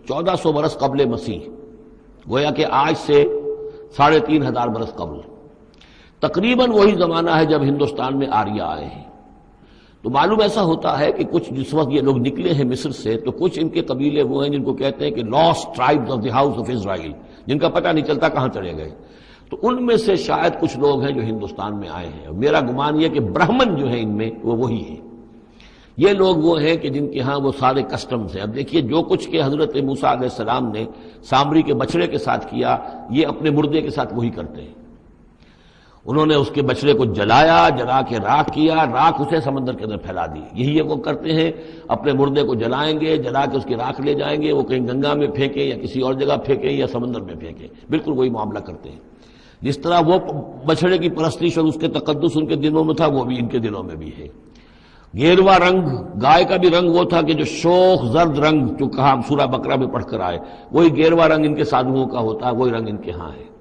1400 برس قبل مسیح، گویا کہ آج سے 3500 برس قبل، تقریباً وہی زمانہ ہے جب ہندوستان میں آریہ آئے ہیں۔ تو معلوم ایسا ہوتا ہے کہ کچھ جس وقت یہ لوگ نکلے ہیں مصر سے تو کچھ ان کے قبیلے وہ ہیں جن کو کہتے ہیں کہ last tribes of the house of Israel, جن کا پتہ نہیں چلتا کہاں چلے گئے۔ تو ان میں سے شاید کچھ لوگ ہیں جو ہندوستان میں آئے ہیں، اور میرا گمان یہ کہ برہمن جو ہیں ان میں وہ وہی ہیں۔ یہ لوگ وہ ہیں کہ جن کے ہاں وہ سارے کسٹمز ہیں۔ اب دیکھیے جو کچھ کہ حضرت موسیٰ علیہ السلام نے سامری کے بچڑے کے ساتھ کیا، یہ اپنے مردے کے ساتھ وہی کرتے ہیں۔ انہوں نے اس کے بچڑے کو جلایا، جلا کے راکھ کیا، راکھ اسے سمندر کے اندر پھیلا دی۔ یہی وہ کرتے ہیں، اپنے مردے کو جلائیں گے، جلا کے اس کی راکھ لے جائیں گے، وہ کہیں گنگا میں پھینکیں یا کسی اور جگہ پھینکیں یا سمندر میں پھینکیں، بالکل وہی معاملہ کرتے ہیں۔ جس طرح وہ بچڑے کی پرستش اور اس کے تقدس ان کے دلوں میں تھا، وہ بھی ان کے دلوں میں بھی ہے۔ گیروا رنگ، گائے کا بھی رنگ وہ تھا کہ جو شوخ زرد رنگ جو کہا ہم سورہ بقرہ میں پڑھ کر آئے، وہی گیروا رنگ ان کے سادھوؤں کا ہوتا ہے، وہی رنگ ان کے ہاں ہے۔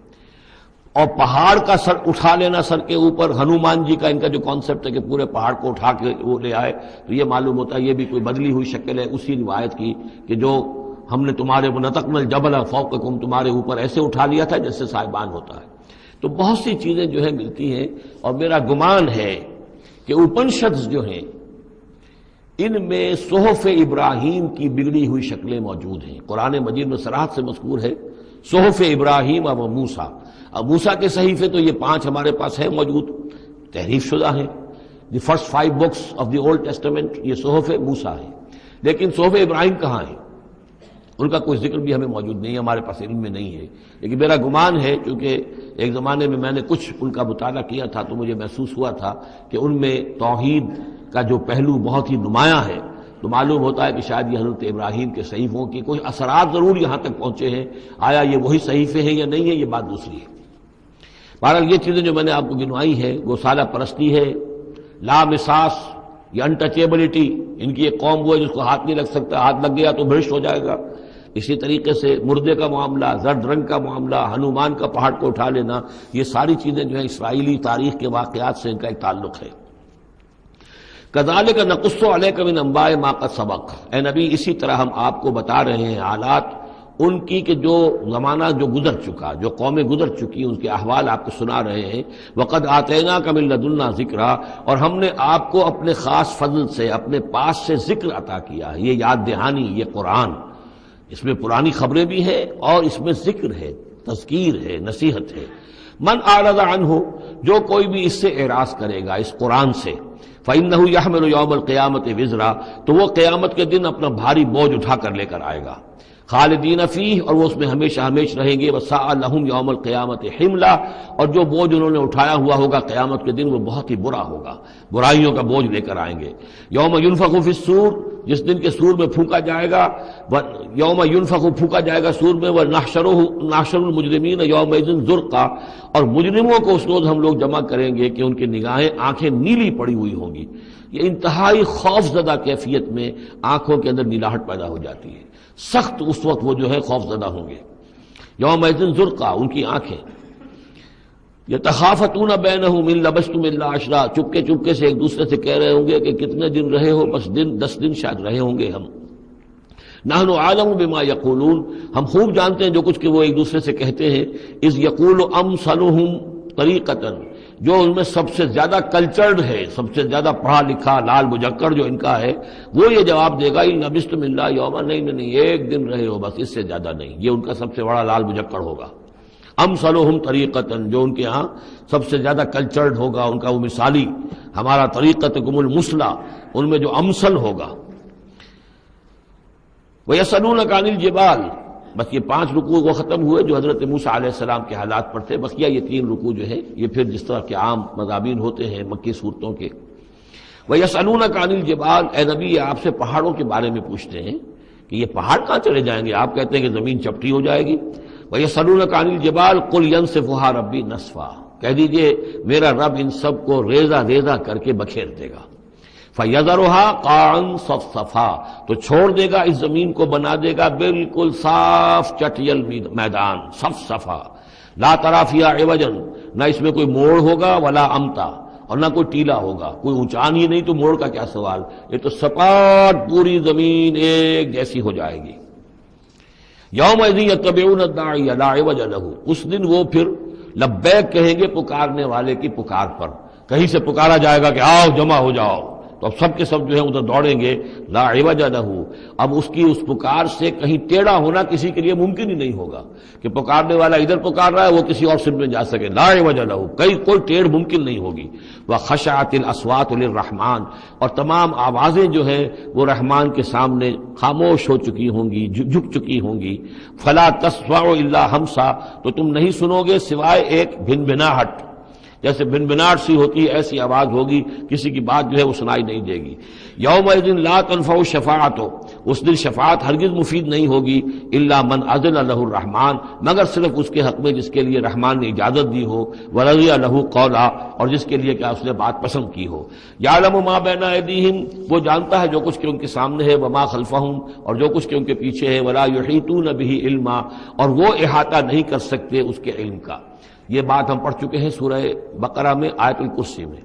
اور پہاڑ کا سر اٹھا لینا سر کے اوپر، ہنومان جی کا ان کا جو کانسیپٹ ہے کہ پورے پہاڑ کو اٹھا کے وہ لے آئے، تو یہ معلوم ہوتا ہے یہ بھی کوئی بدلی ہوئی شکل ہے اسی روایت کی کہ جو ہم نے تمہارے وَنَتَقْنَا الْجَبَلَ فَوْقَكُمْ، تمہارے اوپر ایسے اٹھا لیا تھا جیسے سائبان ہوتا ہے۔ تو بہت سی چیزیں جو ہے ملتی ہیں، اور میرا گمان ہے کہ اپنشدز جو ہیں ان میں صحف ابراہیم کی بگڑی ہوئی شکلیں موجود ہیں۔ قرآن مجید میں صراحت سے مذکور ہے صحف ابراہیم و موسیٰ۔ اب موسیٰ کے صحیفے تو یہ 5 ہمارے پاس ہیں موجود، تحریف شدہ ہیں، the first 5 books of the old testament, یہ صحف موسیٰ ہے، لیکن صحف ابراہیم کہاں ہے؟ ان کا کوئی ذکر بھی ہمیں موجود نہیں ہے، ہمارے پاس علم میں نہیں ہے۔ لیکن میرا گمان ہے، چونکہ ایک زمانے میں میں نے کچھ ان کا مطالعہ کیا تھا تو مجھے محسوس ہوا تھا کہ ان میں توحید کا جو پہلو بہت ہی نمایاں ہے، تو معلوم ہوتا ہے کہ شاید یہ حضرت ابراہیم کے صحیفوں کی کوئی اثرات ضرور یہاں تک پہنچے ہیں۔ آیا یہ وہی صحیفے ہیں یا نہیں ہے، یہ بات دوسری ہے۔ بہرحال یہ چیزیں جو میں نے آپ کو گنوائی ہے، گوسالہ پرستی ہے، لامساس، یہ انٹچیبلٹی، ان کی ایک قوم وہ ہے جس کو ہاتھ نہیں لگ سکتا، ہاتھ لگ گیا تو بھرشٹ ہو جائے گا۔ اسی طریقے سے مردے کا معاملہ، زرد رنگ کا معاملہ، ہنومان کا پہاڑ کو اٹھا لینا، یہ ساری چیزیں جو ہیں اسرائیلی تاریخ کے واقعات سے ان کا ایک تعلق ہے۔ کذالک نقص علیک من انباء ما قد سبق، اے نبی اسی طرح ہم آپ کو بتا رہے ہیں حالات ان کی کہ جو زمانہ جو گزر چکا، جو قومیں گزر چکی، ان کے احوال آپ کو سنا رہے ہیں۔ وقد آتیناک من لدنا ذکرا، اور ہم نے آپ کو اپنے خاص فضل سے، اپنے پاس سے ذکر عطا کیا ہے، یہ یاد دہانی، یہ قرآن، اس میں پرانی خبریں بھی ہیں اور اس میں ذکر ہے، تذکیر ہے، نصیحت ہے۔ من اعرض عنہ، جو کوئی بھی اس سے اعراض کرے گا، اس قرآن سے، فإنہ یحمل یوم القیامت وزرا، تو وہ قیامت کے دن اپنا بھاری بوجھ اٹھا کر لے کر آئے گا، خالدین فیہ، اور وہ اس میں ہمیشہ ہمیشہ رہیں گے، وساء لہم یوم القیامت حملا، اور جو بوجھ انہوں نے اٹھایا ہوا ہوگا قیامت کے دن وہ بہت ہی برا ہوگا، برائیوں کا بوجھ لے کر آئیں گے۔ یوم ینفخ فی الصور، جس دن کے سور میں پھونکا جائے گا، یوم ینفخ پھونکا جائے گا سور میں، ونحشر المجرمین یومئذ زرقا، اور مجرموں کو اس روز ہم لوگ جمع کریں گے کہ ان کی نگاہیں، آنکھیں نیلی پڑی ہوئی ہوں گی۔ یہ انتہائی خوف زدہ کیفیت میں آنکھوں کے اندر نیلاہٹ پیدا ہو جاتی ہے، سخت اس وقت وہ جو ہے خوف زدہ ہوں گے۔ یومئذ زرقا، ان کی آنکھیں، یتخافتون بینہم ان لبثتم الا عشرا، چپکے چپکے سے ایک دوسرے سے کہہ رہے ہوں گے کہ کتنے دن رہے ہو، بس 10 دن شاید رہے ہوں گے ہم۔ نحن عالم بما یقولون، ہم خوب جانتے ہیں جو کچھ کہ وہ ایک دوسرے سے کہتے ہیں۔ اذ یقول امثلہم طریقۃ، جو ان میں سب سے زیادہ کلچرڈ ہے، سب سے زیادہ پڑھا لکھا لال مجکڑ جو ان کا ہے، وہ یہ جواب دے گا ان لبثتم الا یوما، نہیں ایک دن رہے ہو بس، اس سے زیادہ نہیں۔ یہ ان کا سب سے بڑا لال مجکڑ ہوگا۔ امثلہم طریقۃ، جو ان کے ہاں سب سے زیادہ کلچرڈ ہوگا، ان کا وہ مثالی، ہمارا طریقتکم المثلی، ان میں جو امثل ہوگا۔ وَيَسْأَلُونَكَ عَنِ الْجِبَالِ، بس یہ 5 رکوع وہ ختم ہوئے جو حضرت موسیٰ علیہ السلام کے حالات پر تھے۔ بقیہ یہ 3 رکوع جو ہے یہ پھر جس طرح کے عام مضامین ہوتے ہیں مکی صورتوں کے۔ وَيَسْأَلُونَكَ عَنِ الْجِبَالِ، اے نبی یہ آپ سے پہاڑوں کے بارے میں پوچھتے ہیں کہ یہ پہاڑ کہاں چلے جائیں گے، آپ کہتے ہیں کہ زمین چپٹی ہو جائے گی۔ وَيَسْأَلُونَكَ عَنِ الْجِبَالِ قُلْ يَنسِفُهَا رَبِّي نَسْفًا، کہہ دیجئے میرا رب ان سب کو ریزہ ریزہ کر کے بکھیر دے گا۔ فَيَذَرُهَا قَاعًا صَفْصَفًا، تو چھوڑ دے گا اس زمین کو، بنا دے گا بالکل صاف چٹیل میدان، صفصفا، لا ترى فيها عوجا، نہ اس میں کوئی موڑ ہوگا، ولا امتا، اور نہ کوئی ٹیلا ہوگا، کوئی اونچان ہی نہیں تو موڑ کا کیا سوال، یہ تو سپاٹ پوری زمین ایک جیسی ہو جائے گی۔ یومئذ یتبعون الداعی لا عوج له، اس دن وہ پھر لبیک کہیں گے پکارنے والے کی پکار پر، کہیں سے پکارا جائے گا کہ آؤ جمع ہو جاؤ، تو اب سب کے سب جو ہے ادھر دوڑیں گے۔ لا عوج له، اب اس کی اس پکار سے کہیں ٹیڑھا ہونا کسی کے لیے ممکن ہی نہیں ہوگا کہ پکارنے والا ادھر پکار رہا ہے وہ کسی اور سمت میں جا سکے۔ لا عوج له، کوئی ٹیڑھ ممکن نہیں ہوگی۔ وخشعت الاصوات للرحمن، اور تمام آوازیں جو ہیں وہ رحمان کے سامنے خاموش ہو چکی ہوں گی، جھک چکی ہوں گی۔ فلا تسمع الا ہمسا، تو تم نہیں سنو گے سوائے ایک بھنبھناہٹ، جیسے بھنبھناہٹ سی ہوتی ہے ایسی آواز ہوگی، کسی کی بات جو ہے وہ سنائی نہیں دے گی۔ یومئذ لا تنفع الشفاعۃ، اس دن شفاعت ہرگز مفید نہیں ہوگی، الا من اذن له الرحمن، مگر صرف اس کے حق میں جس کے لیے رحمان نے اجازت دی ہو، ورضی له قولا، اور جس کے لیے کہ اس نے بات پسند کی ہو۔ یعلم ما بین ایدیہم، وہ جانتا ہے جو کچھ کہ ان کے سامنے ہے، وما خلفہم، اور جو کچھ کہ ان کے پیچھے ہے، ولا یحیطون به علما، اور وہ احاطہ نہیں کر سکتے اس کے علم کا۔ یہ بات ہم پڑھ چکے ہیں سورہ بقرہ میں، آیت الکرسی میں۔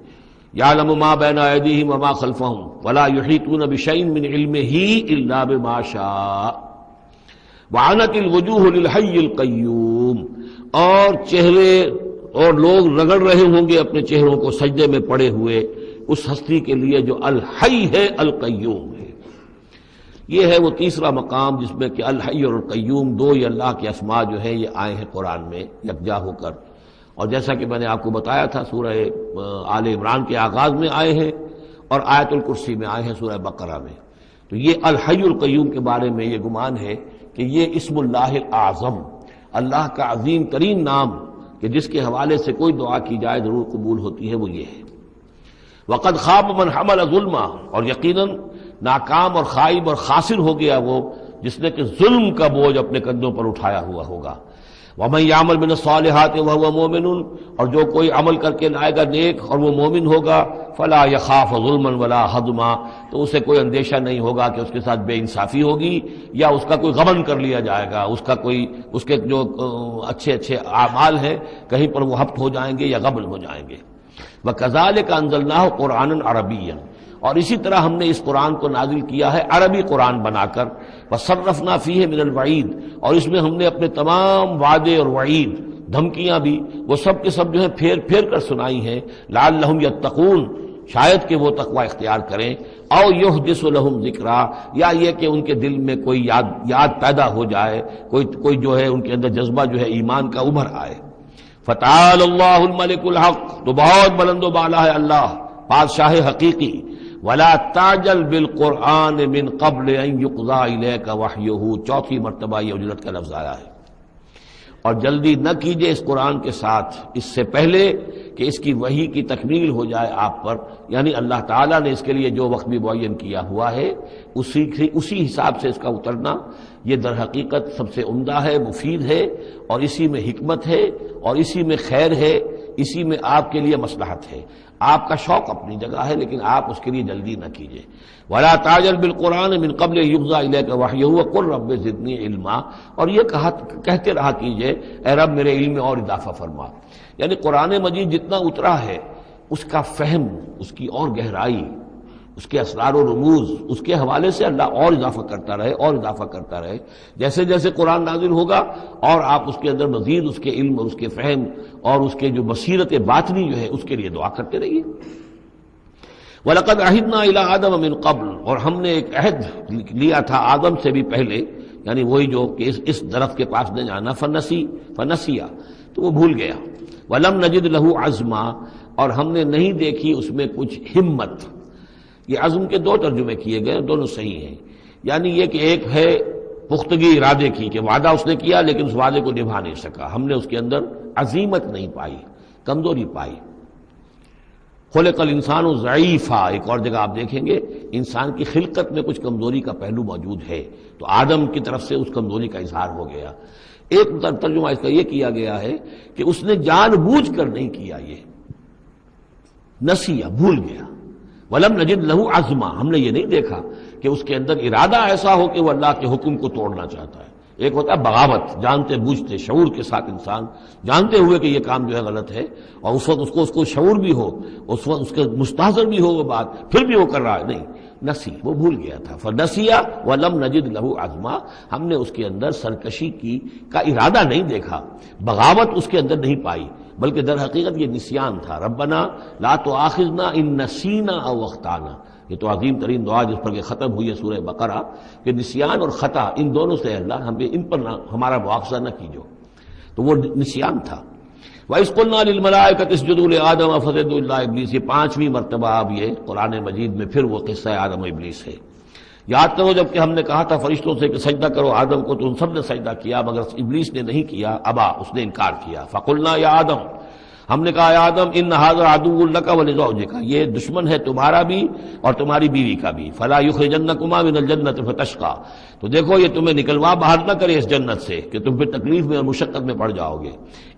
یعلم ما بین ایدیہم وما خلفہم ولا یحیطون بشیء من علمہ الا بما شاء وعنت الوجوہ للحی القیوم، اور چہرے اور لوگ رگڑ رہے ہوں گے اپنے چہروں کو سجدے میں پڑے ہوئے اس ہستی کے لیے جو الحی ہے، القیوم ہے۔ یہ ہے وہ تیسرا مقام جس میں کہ الحی اور القیوم دو یہ اللہ کے اسماء جو ہیں یہ آئے ہیں قرآن میں یکجا ہو کر، اور جیسا کہ میں نے آپ کو بتایا تھا سورہ آل عمران کے آغاز میں آئے ہیں اور آیت الکرسی میں آئے ہیں سورہ بقرہ میں۔ تو یہ الحی القیوم کے بارے میں یہ گمان ہے کہ یہ اسم اللہ الاعظم، اللہ کا عظیم ترین نام کہ جس کے حوالے سے کوئی دعا کی جائے ضرور قبول ہوتی ہے، وہ یہ ہے۔ وقد خاب من حمل ظلما، اور یقیناً ناکام اور خائب اور خاسر ہو گیا وہ جس نے کہ ظلم کا بوجھ اپنے کندھوں پر اٹھایا ہوا ہوگا۔ وَمَن يَعْمَلْ مِنَ الصَّالِحَاتِ وَهُوَ مُؤْمِنٌ، اور جو کوئی عمل کر کے لائے گا نیک اور وہ مومن ہوگا، فَلَا يَخَافُ ظُلْمًا وَلَا هَضْمًا، تو اسے کوئی اندیشہ نہیں ہوگا کہ اس کے ساتھ بے انصافی ہوگی یا اس کا کوئی غبن کر لیا جائے گا، اس کے جو اچھے اعمال ہیں کہیں پر وہ ہفت ہو جائیں گے یا غبن ہو جائیں گے۔ وَكَذَلِكَ أَنزَلْنَاهُ قُرْآنًا عَرَبِيًّا، اور اسی طرح ہم نے اس قرآن کو نازل کیا ہے عربی قرآن بنا کر۔ وَصَرَّفْنَا فِيهِ مِنَ الْوَعِيدِ، اور اس میں ہم نے اپنے تمام وعدے اور وعید، دھمکیاں بھی، وہ سب کے سب جو ہیں پھیر پھیر کر سنائی ہیں، لعلہم یتقون، شاید کہ وہ تقوی اختیار کریں، او یحدث لہم ذکرا، یا یہ کہ ان کے دل میں کوئی یاد پیدا ہو جائے، کوئی جو ہے ان کے اندر جذبہ جو ہے ایمان کا ابھر آئے۔ فتعال اللہ الملک الحق، تو بہت بلند و بالا ہے اللہ بادشاہ حقیقی۔ ولا تعجل بالقرآن من قبل ان يقضى الیک وحیہ، چوتھی مرتبہ یہ اجلت کا لفظ آیا ہے۔ اور جلدی نہ کیجئے اس قرآن کے ساتھ اس سے پہلے کہ اس کی وحی کی تکمیل ہو جائے آپ پر، یعنی اللہ تعالیٰ نے اس کے لیے جو وقت بھی معین کیا ہوا ہے اسی حساب سے اس کا اترنا یہ در حقیقت سب سے عمدہ ہے، مفید ہے، اور اسی میں حکمت ہے اور اسی میں خیر ہے، اسی میں آپ کے لیے مصلحت ہے، آپ کا شوق اپنی جگہ ہے لیکن آپ اس کے لیے جلدی نہ کیجیے۔ وَلَا تَعْجَلْ بِالْقُرْآنِ مِنْ قَبْلِ يُقْضَىٰ إِلَيْكَ وَحْيُهُ وَقُلْ رَبِّ زِدْنِي عِلْمًا، اور یہ کہتے رہا کیجیے اے رب میرے علم میں اور اضافہ فرما۔ یعنی قرآن مجید جتنا اترا ہے اس کا فہم، اس کی اور گہرائی، اس کے اسرار و رموز، اس کے حوالے سے اللہ اور اضافہ کرتا رہے اور اضافہ کرتا رہے۔ جیسے جیسے قرآن نازل ہوگا اور آپ اس کے اندر مزید اس کے علم اور اس کے فہم اور اس کے جو بصیرت باطنی جو ہے اس کے لیے دعا کرتے رہیے۔ وَلَقَدْ عَهِدْنَا إِلَىٰ آدَمَ مِنْ قَبْلُ، اور ہم نے ایک عہد لیا تھا آدم سے بھی پہلے، یعنی وہی جو کہ اس درخت کے پاس نہ جانا، فنسیا، تو وہ بھول گیا۔ وَلَمْ نَجِدْ لَهُ عَزْمًا، اور ہم نے نہیں دیکھی اس میں کچھ ہمت۔ یہ عزم کے دو ترجمے کیے گئے، دونوں صحیح ہیں، یعنی یہ کہ ایک ہے پختگی ارادے کی کہ وعدہ اس نے کیا لیکن اس وعدے کو نبھا نہیں سکا، ہم نے اس کے اندر عزیمت نہیں پائی، کمزوری پائی۔ خلق الانسان ضعیفا، ایک اور جگہ آپ دیکھیں گے انسان کی خلقت میں کچھ کمزوری کا پہلو موجود ہے، تو آدم کی طرف سے اس کمزوری کا اظہار ہو گیا۔ ایک ترجمہ اس کا یہ کیا گیا ہے کہ اس نے جان بوجھ کر نہیں کیا، یہ نسیہ، بھول گیا۔ وَلَمْ نَجِدْ لَهُ عَزْمًا، ہم نے یہ نہیں دیکھا کہ اس کے اندر ارادہ ایسا ہو کہ وہ اللہ کے حکم کو توڑنا چاہتا ہے۔ ایک ہوتا ہے بغاوت، جانتے بوجھتے شعور کے ساتھ انسان جانتے ہوئے کہ یہ کام جو ہے غلط ہے، اور اس وقت اس کو شعور بھی ہو، اس وقت اس کے مستحضر بھی ہو وہ بات، پھر بھی وہ کر رہا ہے، نہیں، نسی، وہ بھول گیا تھا۔ فَنَسِيَ وَلَمْ نَجِدْ لَهُ عَزْمًا، ہم نے اس کے اندر سرکشی کا ارادہ نہیں دیکھا، بغاوت اس کے اندر نہیں پائی، بلکہ در حقیقت یہ نسیان تھا۔ ربنا لا تؤاخذنا ان نسینا او اخطانا، یہ تو عظیم ترین دعا جس پر کہ ختم ہوئی ہے سورہ بقرہ، کہ نسیان اور خطا ان دونوں سے اللہ ہمیں ان پر ہمارا مواخذہ نہ کیجو، تو وہ نسیان تھا۔ وَإِذْ قُلْنَا لِلْمَلَائِكَةِ اسْجُدُوا لِآدَمَ فَسَجَدُوا إِلَّا إِبْلِيسَ، یہ پانچویں مرتبہ اب یہ قرآن مجید میں پھر وہ قصہ آدم و ابلیس ہے۔ یاد کرو جب کہ ہم نے کہا تھا فرشتوں سے کہ سجدہ کرو آدم کو، تو ان سب نے سجدہ کیا مگر ابلیس نے نہیں کیا، ابا، اس نے انکار کیا۔ فَقُلْنَا يَا آدَمَ، ہم نے کہا آدم ان ھذا عدو لک ولزوجک، یہ دشمن ہے تمہارا بھی اور تمہاری بیوی کا بھی، فلا یخرجنکما من الجنۃ فتشقى، تو دیکھو یہ تمہیں نکلوا باہر نہ کرے اس جنت سے کہ تم پھر تکلیف میں اور مشقت میں پڑ جاؤ گے۔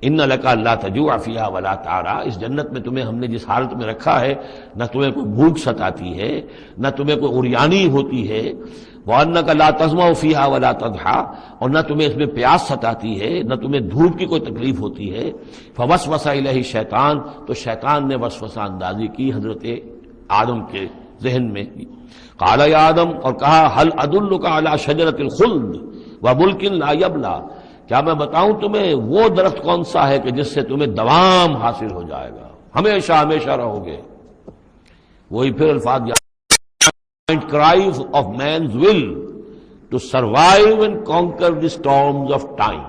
ان لک الا تجوع فیھا ولا تعرى، اس جنت میں تمہیں ہم نے جس حالت میں رکھا ہے، نہ تمہیں کوئی بھوک ستاتی ہے، نہ تمہیں کوئی عریانی ہوتی ہے، وَأَنَّكَ لَا تَظْمَأُ فِيهَا وَلَا تَضْحَىٰ، اور نہ تمہیں اس میں پیاس ستاتی ہے، نہ تمہیں دھوپ کی کوئی تکلیف ہوتی ہے۔ فَوَسْوَسَ إِلَيْهِ الشَّيْطَانُ، تو شیطان نے وسوسہ اندازی کی حضرت آدم کے ذہن میں۔ قَالَ يَا آدم، اور کہا هَلْ أَدُلُّكَ عَلَىٰ شَجَرَةِ الْخُلْدِ وَمُلْكٍ لَا يَبْلَىٰ، کیا میں بتاؤں تمہیں وہ درخت کون سا ہے کہ جس سے تمہیں دوام حاصل ہو جائے گا، ہمیشہ ہمیشہ رہو گے۔ وہی پھر الفاظ cry of man's will to survive and conquer the storms of time،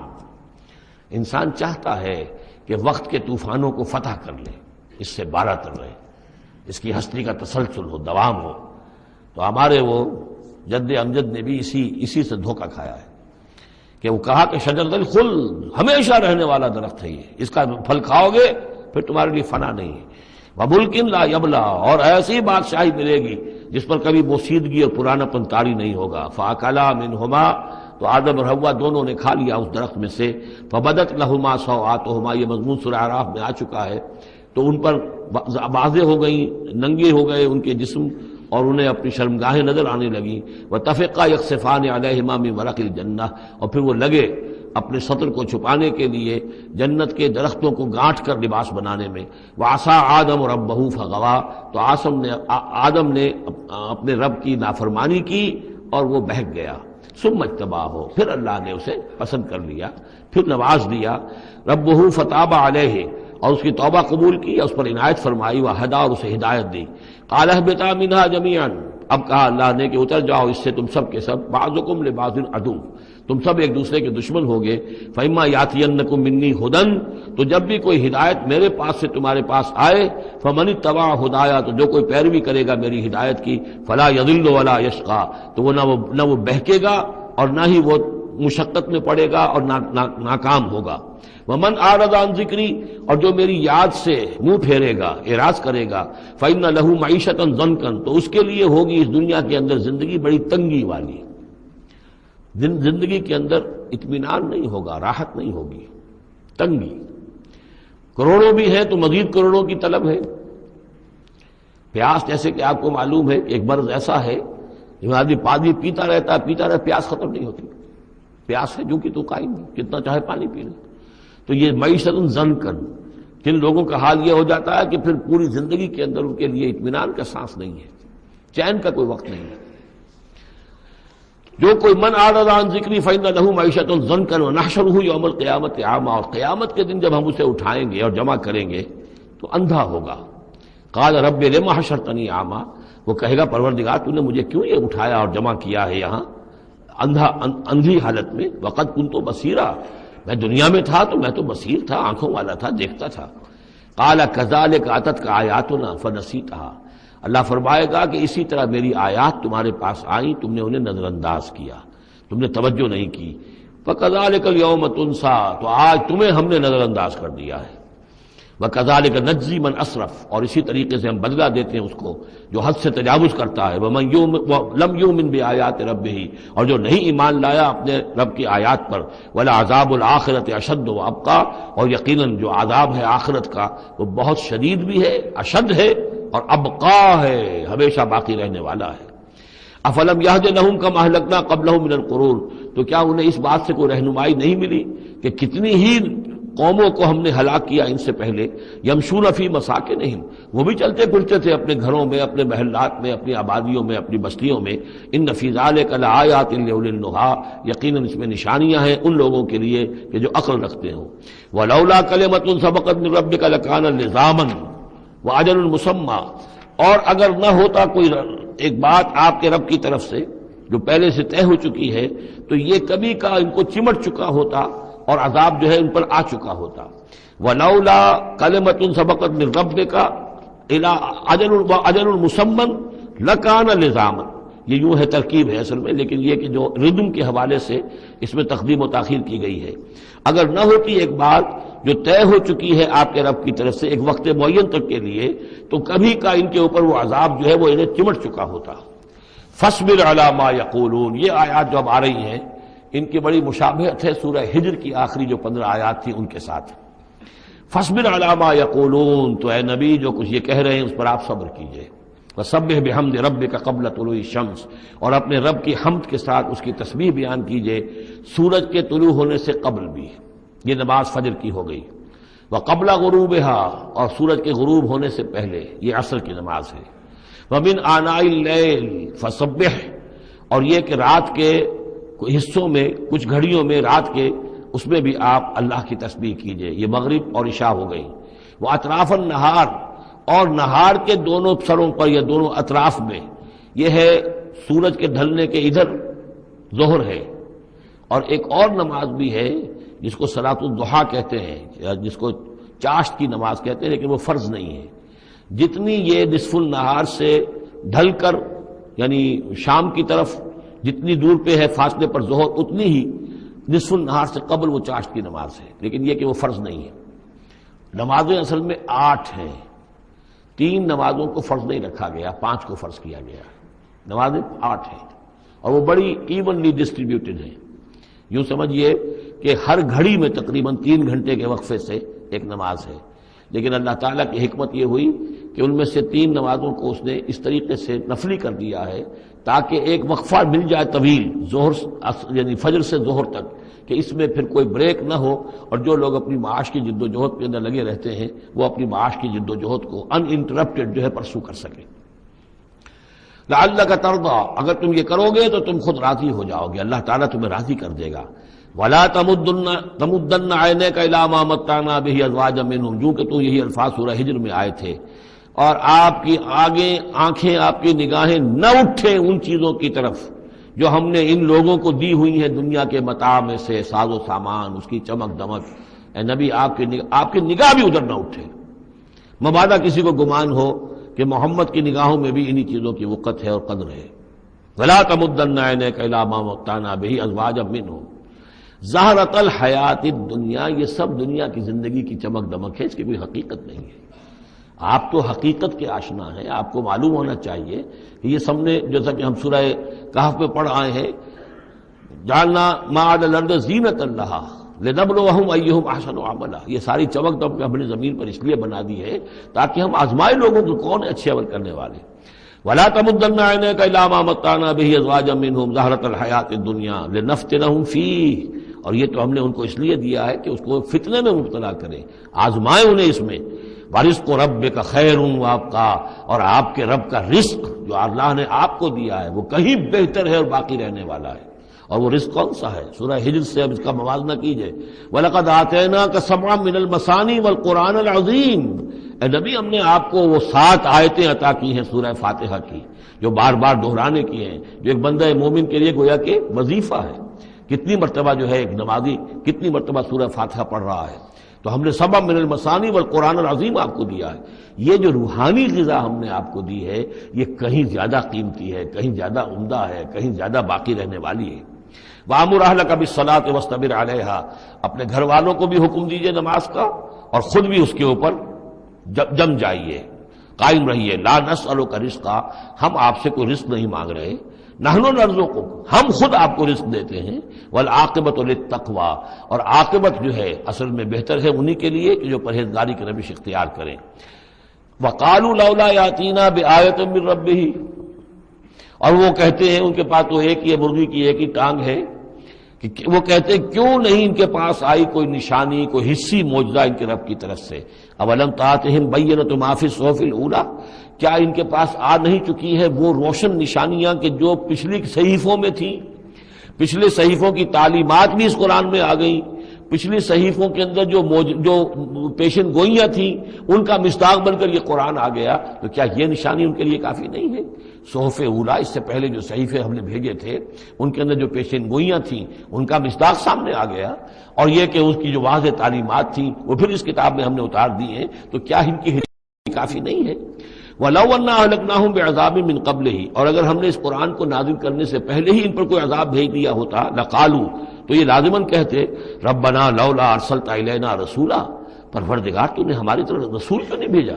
انسان چاہتا ہے کہ وقت کے طوفانوں کو فتح کر لے، اس سے بارہ تر رہے، اس کی ہستی کا تسلسل ہو، دوام ہو۔ تو ہمارے وہ جد امجد نے بھی اسی سے دھوکہ کھایا ہے کہ وہ کہا کہ شجرۃ الخلد، ہمیشہ رہنے والا درخت ہے یہ، اس کا پھل کھاؤ گے پھر تمہارے لیے فنا نہیں ہے۔ وَمُلْكٍ لَا يَبْلَىٰ، اور ایسی بادشاہی ملے گی جس پر کبھی بوسیدگی اور پرانا پن طاری نہیں ہوگا۔ فَأَكَلَا مِنْهُمَا، تو آدم اور حوا دونوں نے کھا لیا اس درخت میں سے۔ فَبَدَتْ لَهُمَا سَوْآتُهُمَا، یہ مضمون سورہ اعراف میں آ چکا ہے، تو ان پر واضح ہو گئیں، ننگے ہو گئے ان کے جسم اور انہیں اپنی شرمگاہیں نظر آنے لگیں۔ وَتَفِقَّا يَخْصِفَانِ عَلَيْهِمَا مِنْ وَرَقِ الْجَنَّةِ، اور پھر وہ لگے اپنے سطر کو چھپانے کے لیے جنت کے درختوں کو گانٹھ کر لباس بنانے میں۔ وَعَصَىٰ آدَمُ رَبَّهُ فَغَوَىٰ، تو آدم نے اپنے رب کی نافرمانی کی اور وہ بہک گیا۔ ثُمَّ اجْتَبَاهُ، پھر اللہ نے اسے پسند کر لیا، پھر نواز دیا۔ رَبُّهُ فَتَابَ عَلَيْهِ، اور اس کی توبہ قبول کی، اس پر عنایت فرمائی، وَهَدَىٰ، اور اسے ہدایت دی۔ قَالَ اهْبِطَا مِنْهَا جَمِيعًا، اب کہا اللہ نے کہ اتر جاؤ اس سے تم سب کے سب، بَعْضُكُمْ لِبَعْضٍ عَدُوٌّ، تم سب ایک دوسرے کے دشمن ہوگے۔ فَإِمَّا يَأْتِيَنَّكُم مِّنِّي هُدًى، تو جب بھی کوئی ہدایت میرے پاس سے تمہارے پاس آئے، فَمَنِ اتَّبَعَ هُدَايَا، تو جو کوئی پیروی کرے گا میری ہدایت کی، فَلَا يَضِلُّ وَلَا يَشْقَىٰ، تو وہ نہ وہ بہکے گا اور نہ ہی وہ مشقت میں پڑے گا اور ناکام ہوگا۔ وَمَنْ أَعْرَضَ عَنْ ذِكْرِي، اور جو میری یاد سے منہ پھیرے گا، اعراض کرے گا، فَإِنَّ لَهُ مَعِيشَةً ضَنْكًا، تو اس کے لیے ہوگی اس دنیا کے اندر زندگی بڑی تنگی والی، زندگی کے اندر اطمینان نہیں ہوگا، راحت نہیں ہوگی، تنگی۔ کروڑوں بھی ہیں تو مزید کروڑوں کی طلب ہے۔ پیاس جیسے کہ آپ کو معلوم ہے کہ ایک مرض ایسا ہے جو آدمی پانی پیتا رہتا ہے، پیاس ختم نہیں ہوتی، پیاس ہے جو کہ تو قائم ہے، کتنا چاہے پانی پی لے۔ تو یہ معیشت ضنکن، جن لوگوں کا حال یہ ہو جاتا ہے کہ پھر پوری زندگی کے اندر ان کے لیے اطمینان کا سانس نہیں ہے، چین کا کوئی وقت نہیں ہے۔ جو کوئی من اعرض عن ذکری فإن له معیشۃ ضنکا ونحشرہ یوم القیامۃ اعمی، اور قیامت کے دن جب ہم اسے اٹھائیں گے اور جمع کریں گے تو اندھا ہوگا۔ قال رب لم حشرتنی اعمی، وہ کہے گا پروردگار تو نے مجھے کیوں یہ اٹھایا اور جمع کیا ہے یہاں اندھی حالت میں، وقد کنت بصیرا، میں دنیا میں تھا تو میں تو بصیر تھا، آنکھوں والا تھا، دیکھتا تھا۔ قال کذالک اتتک آیاتنا فنسیتھا، اللہ فرمائے گا کہ اسی طرح میری آیات تمہارے پاس آئیں، تم نے انہیں نظر انداز کیا، تم نے توجہ نہیں کی۔ فکذالک الیوم تنسیٰ، تو آج تمہیں ہم نے نظر انداز کر دیا ہے۔ وَكَذَلِكَ نَجْزِي مَنْ أَسْرَفَ، اور اسی طریقے سے ہم بدلہ دیتے ہیں اس کو جو حد سے تجاوز کرتا ہے۔ لَمْ يُؤْمِنْ بِآيَاتِ رَبِّهِ، اور جو نہیں ایمان لایا اپنے رب کی آیات پر۔ وَلَعَذَابُ الْآخِرَةِ أَشَدُّ وَأَبْقَىٰ، اور یقیناً جو عذاب ہے آخرت کا وہ بہت شدید بھی ہے، اشد ہے، اور ابقا ہے، ہمیشہ باقی رہنے والا ہے۔ افلم یہد لہم کما اہلکنا قبلہم من القرون، تو کیا انہیں اس بات سے کوئی رہنمائی نہیں ملی کہ کتنی ہی قوموں کو ہم نے ہلاک کیا ان سے پہلے۔ یمشون فی مساکنہم، وہ بھی چلتے پھرتے تھے اپنے گھروں میں، اپنے محلات میں، اپنی آبادیوں میں، اپنی بستیوں میں۔ ان فی ذلک لآیات لأولی النہی، یقیناً اس میں نشانیاں ہیں ان لوگوں کے لیے کہ جو عقل رکھتے ہوں۔ ولولا کلمۃ سبقت من ربک لکان لزاما وأجل مسمى، اور اگر نہ ہوتا کوئی ایک بات آپ کے رب کی طرف سے جو پہلے سے طے ہو چکی ہے تو یہ کبھی کا ان کو چمٹ چکا ہوتا اور عذاب جو ہے ان پر آ چکا ہوتا۔ ولولا کلمۃ سبقت من ربک الی اجل مسمى لکان لزاما، یہ یوں ہے ترکیب ہے اصل میں، لیکن یہ کہ جو ردم کے حوالے سے اس میں تقدیم و تاخیر کی گئی ہے۔ اگر نہ ہوتی ایک بات جو طے ہو چکی ہے آپ کے رب کی طرف سے ایک وقت معین تک کے لیے، تو کبھی کا ان کے اوپر وہ عذاب جو ہے وہ انہیں چمٹ چکا ہوتا۔ فاصبر علی ما یقولون، یہ آیات جو اب آ رہی ہیں ان کی بڑی مشابہت ہے سورہ ہجر کی آخری جو 15 آیات تھی ان کے ساتھ۔ فاصبر علی ما یقولون، تو اے نبی جو کچھ یہ کہہ رہے ہیں اس پر آپ صبر کیجئے۔ وسبح بحمد ربک قبل طلوع الشمس، اور اپنے رب کی حمد کے ساتھ اس کی تسبیح بیان کیجئے سورج کے طلوع ہونے سے قبل بھی، یہ نماز فجر کی ہو گئی۔ وقبل غروبها، اور سورج کے غروب ہونے سے پہلے، یہ عصر کی نماز ہے۔ ومن آناء اللیل فسبح، اور یہ کہ رات کے حصوں میں کچھ گھڑیوں میں رات کے اس میں بھی آپ اللہ کی تسبیح کیجئے، یہ مغرب اور عشاء ہو گئی۔ واطراف النہار، اور نہار کے دونوں سروں پر یا دونوں اطراف میں، یہ ہے سورج کے ڈھلنے کے ادھر ظہر ہے۔ اور ایک اور نماز بھی ہے جس کو صلاۃ الضحیٰ کہتے ہیں یا جس کو چاشت کی نماز کہتے ہیں، لیکن وہ فرض نہیں ہے۔ جتنی یہ نصف النہار سے ڈھل کر یعنی شام کی طرف جتنی دور پہ ہے فاصلے پر ظہر، اتنی ہی نصف النہار سے قبل وہ چاشت کی نماز ہے، لیکن یہ کہ وہ فرض نہیں ہے۔ نمازیں اصل میں 8 ہیں، 3 نمازوں کو فرض نہیں رکھا گیا، 5 کو فرض کیا گیا۔ نمازیں 8 ہیں اور وہ بڑی ایونلی ڈسٹریبیوٹڈ ہیں۔ یوں سمجھیے کہ ہر گھڑی میں تقریباً 3 گھنٹے کے وقفے سے ایک نماز ہے، لیکن اللہ تعالیٰ کی حکمت یہ ہوئی کہ ان میں سے 3 نمازوں کو اس نے اس طریقے سے نفلی کر دیا ہے تاکہ ایک وقفہ مل جائے طویل، ظہر یعنی فجر سے ظہر تک، کہ اس میں پھر کوئی بریک نہ ہو، اور جو لوگ اپنی معاش کی جد و جہد کے اندر لگے رہتے ہیں وہ اپنی معاش کی جد و جہد کو ان انٹرپٹڈ جو ہے پرسو کر سکیں۔ لعلک ترضی، اگر تم یہ کرو گے تو تم خود راضی ہو جاؤ گے، اللہ تعالیٰ تمہیں راضی کر دے گا۔ ولا تمدن عینیک الی ما متعنا بہ ازواجا منہم، جو کہ تو یہی الفاظ سورہ ہجر میں آئے تھے، اور آپ کی آنکھیں آپ کی نگاہیں نہ اٹھیں ان چیزوں کی طرف جو ہم نے ان لوگوں کو دی ہوئی ہیں دنیا کے متاع میں سے، ساز و سامان، اس کی چمک دمک۔ اے نبی آپ کی نگاہ بھی ادھر نہ اٹھے، مبادا کسی کو گمان ہو کہ محمد کی نگاہوں میں بھی انہی چیزوں کی وقت ہے اور قدر ہے۔ ولا تمدن عینیک الی ما متعنا بہ ازواجا منہم زہرۃ الحیات الدنیا، یہ سب دنیا کی زندگی کی چمک دمک ہے، اس کی کوئی حقیقت نہیں ہے۔ آپ تو حقیقت کے آشنا ہیں، آپ کو معلوم ہونا چاہیے کہ یہ سب نے، جیسا کہ ہم سورہ کہف میں پڑھ آئے ہیں، جعلنا ما علی الارض زینۃ لہا لنبلوہم ایہم احسن عملا، یہ ساری چمک دمک ہم نے زمین پر اس لیے بنا دی ہے تاکہ ہم آزمائے لوگوں کو کون ہے اچھے عمل کرنے والے۔ ولا تمدن عینیک الی ما متعنا بہ ازواجا منہم زہرۃ الحیاۃ الدنیا لنفتنہم فیہ، اور یہ تو ہم نے ان کو اس لیے دیا ہے کہ اس کو فتنے میں مبتلا کریں، آزمائیں انہیں اس میں۔ وَرِزْقُ رَبِّكَ خَيْرٌ وَأَبْقَىٰ، اور آپ کے رب کا رزق جو اللہ نے آپ کو دیا ہے وہ کہیں بہتر ہے اور باقی رہنے والا ہے۔ اور وہ رزق کون سا ہے؟ سورہ ہجر سے اب اس کا موازنہ کیجئے۔ وَلَقَدْ آتَيْنَاكَ سَبْعًا مِّنَ الْمَثَانِي وَالْقُرْآنِ الْعَظِيمِ، اے نبی ہم نے آپ کو وہ 7 آیتیں عطا کی ہیں سورہ فاتحہ کی، جو بار بار دہرانے کی ہیں، جو ایک بندہ مومن کے لیے گویا کہ وظیفہ ہے۔ کتنی مرتبہ جو ہے ایک نمازی کتنی مرتبہ سورہ فاتحہ پڑھ رہا ہے؟ تو ہم نے سبع من المثانی والقرآن العظیم آپ کو دیا ہے۔ یہ جو روحانی غذا ہم نے آپ کو دی ہے یہ کہیں زیادہ قیمتی ہے، کہیں زیادہ عمدہ ہے، کہیں زیادہ باقی رہنے والی ہے۔ وَأَمُرْ أَهْلَكَ بِالصَّلَاةِ وَاصْطَبِرْ عَلَيْهَا، اپنے گھر والوں کو بھی حکم دیجئے نماز کا اور خود بھی اس کے اوپر جم جائیے، قائم رہیے۔ لا نسألک رزقا، ہم آپ سے کوئی رزق نہیں مانگ رہے، نحن نرزقک، ہم خود آپ کو رزق دیتے ہیں۔ والعاقبۃ للتقوی، اور عاقبت جو ہے اصل میں بہتر ہے انہی کے لیے کہ جو پرہیزگاری کے روش اختیار کریں۔ وقالوا لولا یاتینا بآیۃ من ربہ، اور وہ کہتے ہیں ان کے پاس تو ایک ہی مرغی کی ایک ہی ٹانگ ہے، کہ وہ کہتے ہیں کیوں نہیں ان کے پاس آئی کوئی نشانی، کوئی حصی معجزہ ان کے رب کی طرف سے۔ اولم تاتہم بینۃ ما فی الصحف الاولی، کیا ان کے پاس آ نہیں چکی ہے وہ روشن نشانیاں کہ جو پچھلی صحیفوں میں تھیں؟ پچھلے صحیفوں کی تعلیمات بھی اس قرآن میں آ گئیں، پچھلی صحیفوں کے اندر جو پیشن گوئیاں تھیں ان کا مصداق بن کر یہ قرآن آ گیا، تو کیا یہ نشانی ان کے لیے کافی نہیں ہے؟ صحف اولیٰ، اس سے پہلے جو صحیفے ہم نے بھیجے تھے ان کے اندر جو پیشن گوئیاں تھیں ان کا مصداق سامنے آ گیا، اور یہ کہ اس کی جو واضح تعلیمات تھیں وہ پھر اس کتاب میں ہم نے اتار دی ہیں، تو کیا ان کی ہدایت کافی نہیں ہے؟ وَلَوْ أَنَّا أَهْلَكْنَاهُمْ بِعَذَابٍ مِّن قَبْلِهِ، اور اگر ہم نے اس قرآن کو نازل کرنے سے پہلے ہی ان پر کوئی عذاب بھیج دیا ہوتا، لَقَالُوا، تو یہ لازماً کہتے رَبَّنَا لَوْلَا أَرْسَلْتَ إِلَيْنَا رَسُولًا، پروردگار تو نے ہماری طرف رسول کیوں نہیں بھیجا؟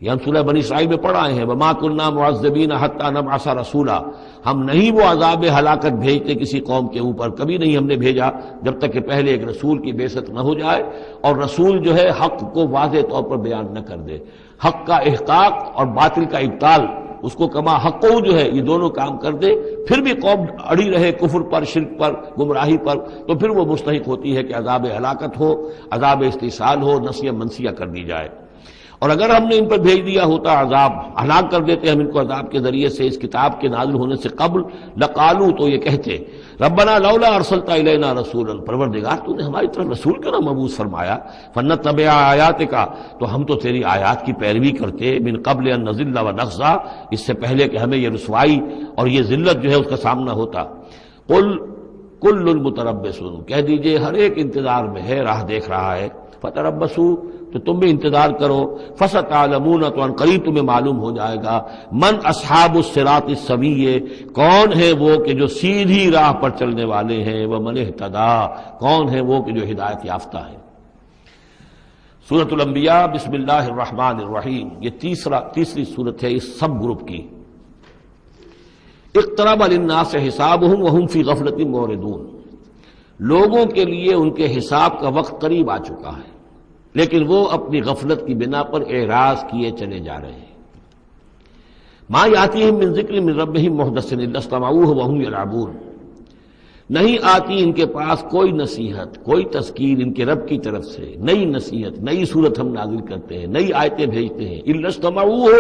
یہ ہم سورہ بنی اسرائیل میں پڑھ آئے ہیں، وَمَا كُنَّا مُعَذِّبِينَ حَتَّىٰ نَبْعَثَ رَسُولًا، ہم نہیں وہ عذاب ہلاکت بھیجتے کسی قوم کے اوپر، کبھی نہیں ہم نے بھیجا جب تک کہ پہلے ایک رسول کی بعثت نہ ہو جائے، اور رسول جو ہے حق کو واضح طور پر بیان نہ کر دے، حق کا احقاق اور باطل کا ابطال، اس کو کما حق جو ہے یہ دونوں کام کر دے، پھر بھی قوم اڑی رہے کفر پر، شرک پر، گمراہی پر، تو پھر وہ مستحق ہوتی ہے کہ عذاب ہلاکت ہو، عذاب استحصال ہو، نسیہ منسیہ کر دی جائے۔ اور اگر ہم نے ان پر بھیج دیا ہوتا عذاب، ہلاک کر دیتے ہم ان کو عذاب کے ذریعے سے اس کتاب کے نازل ہونے سے قبل، لقالو، تو یہ کہتے ربنا لولا ارسلت الینا رسولا، پروردگار تو نے ہماری طرف رسول کیوں نہ مبعوث فرمایا، فنتبع آیاتک، تو ہم تو تیری آیات کی پیروی کرتے، من قبل ان نذل ونخزى، اس سے پہلے کہ ہمیں یہ رسوائی اور یہ ذلت جو ہے اس کا سامنا ہوتا۔ قل کل متربص، کہہ دیجئے ہر ایک انتظار میں ہے، راہ دیکھ رہا ہے، فتربصوا، تو تم بھی انتظار کرو، فستعلمون، تو ان قریب تمہیں معلوم ہو جائے گا، من اصحاب الصراط السوی، کون ہے وہ کہ جو سیدھی راہ پر چلنے والے ہیں، ومن اہتدی، کون ہے وہ کہ جو ہدایت یافتہ ہے۔ سورۃ الانبیاء، بسم اللہ الرحمن الرحیم، یہ تیسری سورت ہے اس سب گروپ کی۔ اقترب للناس حسابهم وهم فی غفلۃ معرضون، لوگوں کے لیے ان کے حساب کا وقت قریب آ چکا ہے لیکن وہ اپنی غفلت کی بنا پر اعراض کیے چلے جا رہے ہیں۔ ما یاتیہم من ذکر من ربہم محدث الا استمعوہ وہم یلعبون، نہیں آتی ان کے پاس کوئی نصیحت، کوئی تذکیر ان کے رب کی طرف سے، نئی نصیحت، نئی صورت ہم نازل کرتے ہیں، نئی آیتیں بھیجتے ہیں، الا استمعوہ،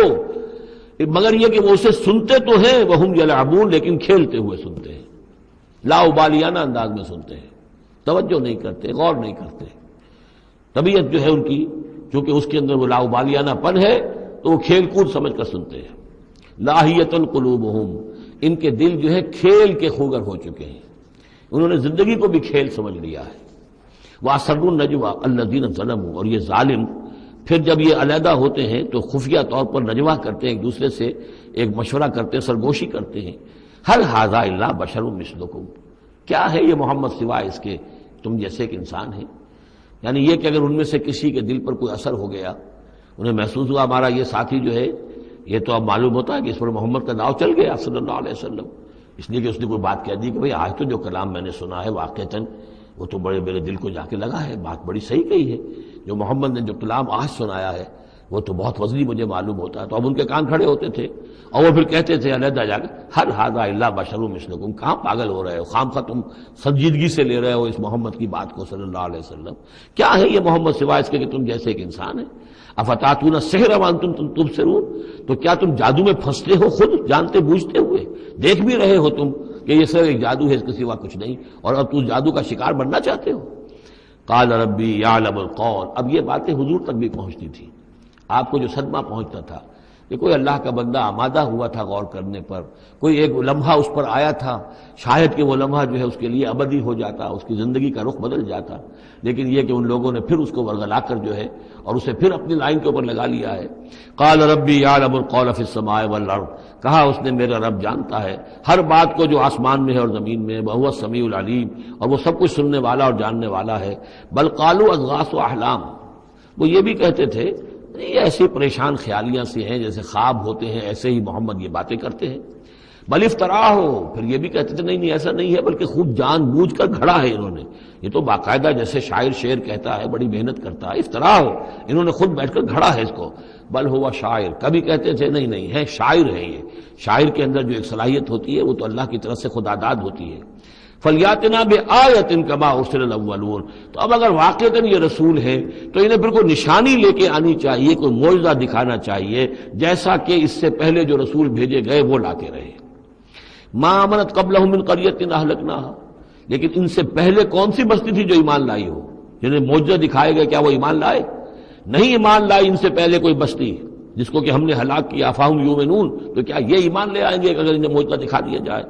مگر یہ کہ وہ اسے سنتے تو ہیں، وہم یلعبون، لیکن کھیلتے ہوئے سنتے ہیں، لا ابالیانہ انداز میں سنتے ہیں، توجہ نہیں کرتے، غور نہیں کرتے۔ طبیعت جو ہے ان کی چونکہ اس کے اندر وہ لاؤبالیانہ پن ہے تو وہ کھیل کود سمجھ کر سنتے ہیں۔ لاہیۃ قلوبہم، ان کے دل جو ہے کھیل کے خوگر ہو چکے ہیں، انہوں نے زندگی کو بھی کھیل سمجھ لیا ہے۔ وَأَسَرُّوا النَّجْوَىٰ الَّذِينَ ظَلَمُوا، اور یہ ظالم پھر جب یہ علیحدہ ہوتے ہیں تو خفیہ طور پر نجوہ کرتے ہیں، ایک دوسرے سے ایک مشورہ کرتے ہیں، سرگوشی کرتے ہیں، هَلْ هَٰذَا إِلَّا بَشَرٌ مِثْلُكُمْ، کیا ہے یہ محمد سوائے اس کے تم جیسے ایک انسان ہیں؟ یعنی یہ کہ اگر ان میں سے کسی کے دل پر کوئی اثر ہو گیا، انہیں محسوس ہوا ہمارا یہ ساتھی جو ہے یہ تو اب معلوم ہوتا ہے کہ اس پر محمد کا داؤ چل گیا صلی اللہ علیہ وسلم، اس لیے کہ اس نے کوئی بات کہہ دی کہ بھئی آج تو جو کلام میں نے سنا ہے واقعتاً وہ تو بڑے میرے دل کو جا کے لگا ہے، بات بڑی صحیح کہی ہے، جو محمد نے جو کلام آج سنایا ہے وہ تو بہت وزنی مجھے معلوم ہوتا ہے۔ تو اب ان کے کان کھڑے ہوتے تھے اور وہ پھر کہتے تھے علیحدہ جا کے، ہر ھذا الا بشر مثلکم، کہاں پاگل ہو رہے ہو، خامخواہ تم سنجیدگی سے لے رہے ہو اس محمد کی بات کو صلی اللہ علیہ وسلم، کیا ہے یہ محمد سوائے اس کے کہ تم جیسے ایک انسان ہے؟ افتاتون السحر وانتم تبصرون، تو کیا تم جادو میں پھنستے ہو خود جانتے بوجھتے ہوئے؟ دیکھ بھی رہے ہو تم کہ یہ صرف ایک جادو ہے، اس کے سوا کچھ نہیں، اور اب تم جادو کا شکار بننا چاہتے ہو؟ قال ربی یعلم القول، اب یہ باتیں حضور تک بھی پہنچتی تھی، آپ کو جو صدمہ پہنچتا تھا کہ کوئی اللہ کا بندہ آمادہ ہوا تھا غور کرنے پر، کوئی ایک لمحہ اس پر آیا تھا، شاید کہ وہ لمحہ جو ہے اس کے لیے ابدی ہو جاتا، اس کی زندگی کا رخ بدل جاتا، لیکن یہ کہ ان لوگوں نے پھر اس کو ورگلا کر جو ہے اور اسے پھر اپنی لائن کے اوپر لگا لیا ہے۔ قال ربی یعلم القول فی السماء والارض، کہا اس نے میرا رب جانتا ہے ہر بات کو جو آسمان میں ہے اور زمین میں ہے، وہو السمیع العلیم، اور وہ سب کچھ سننے والا اور جاننے والا ہے۔ بل قالوا اضغاث احلام، وہ یہ بھی کہتے تھے یہ ایسی پریشان خیالیاں سی ہیں جیسے خواب ہوتے ہیں، ایسے ہی محمد یہ باتیں کرتے ہیں۔ بل افطرا ہو، پھر یہ بھی کہتے تھے نہیں ایسا نہیں ہے، بلکہ خوب جان بوجھ کر گھڑا ہے انہوں نے، یہ تو باقاعدہ جیسے شاعر شعر کہتا ہے بڑی محنت کرتا ہے، افطرا ہو، انہوں نے خود بیٹھ کر گھڑا ہے اس کو۔ بل ہوا شاعر، کبھی کہتے تھے نہیں ہے شاعر ہے، یہ شاعر کے اندر جو ایک صلاحیت ہوتی ہے وہ تو اللہ کی طرف سے خداداد ہوتی ہے۔ فلیاتنا بآیۃ کما ارسل الاولون، تو اب اگر واقعتاً یہ رسول ہے تو انہیں پھر کوئی نشانی لے کے آنی چاہیے، کوئی معجزہ دکھانا چاہیے، جیسا کہ اس سے پہلے جو رسول بھیجے گئے وہ لاتے رہے۔ ما آمنت قبلہم من قریۃ اہلکناھا، لیکن ان سے پہلے کون سی بستی تھی جو ایمان لائی ہو؟ جنہیں معجزہ دکھائے گئے کیا وہ ایمان لائے؟ نہیں ایمان لائی ان سے پہلے کوئی بستی جس کو کہ ہم نے ہلاک کیا، فہم یؤمنون، تو کیا یہ ایمان لے آئیں گے اگر انہیں معجزہ دکھا دیا جائے؟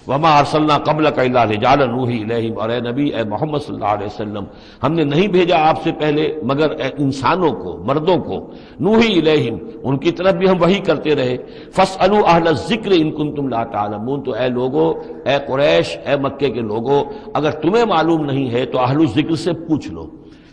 وما ارسلنا قبلک الا رجالا نوحی الیہم، اور اے نبی اے محمد صلی اللہ علیہ وسلم، ہم نے نہیں بھیجا آپ سے پہلے مگر انسانوں کو، مردوں کو، نوحی الیہم، ان کی طرف بھی ہم وحی کرتے رہے۔ فاسألوا اہل الذکر ان کنتم لا تعلمون، تو اے لوگو، اے قریش، اے مکے کے لوگو، اگر تمہیں معلوم نہیں ہے تو اہل الذکر سے پوچھ لو،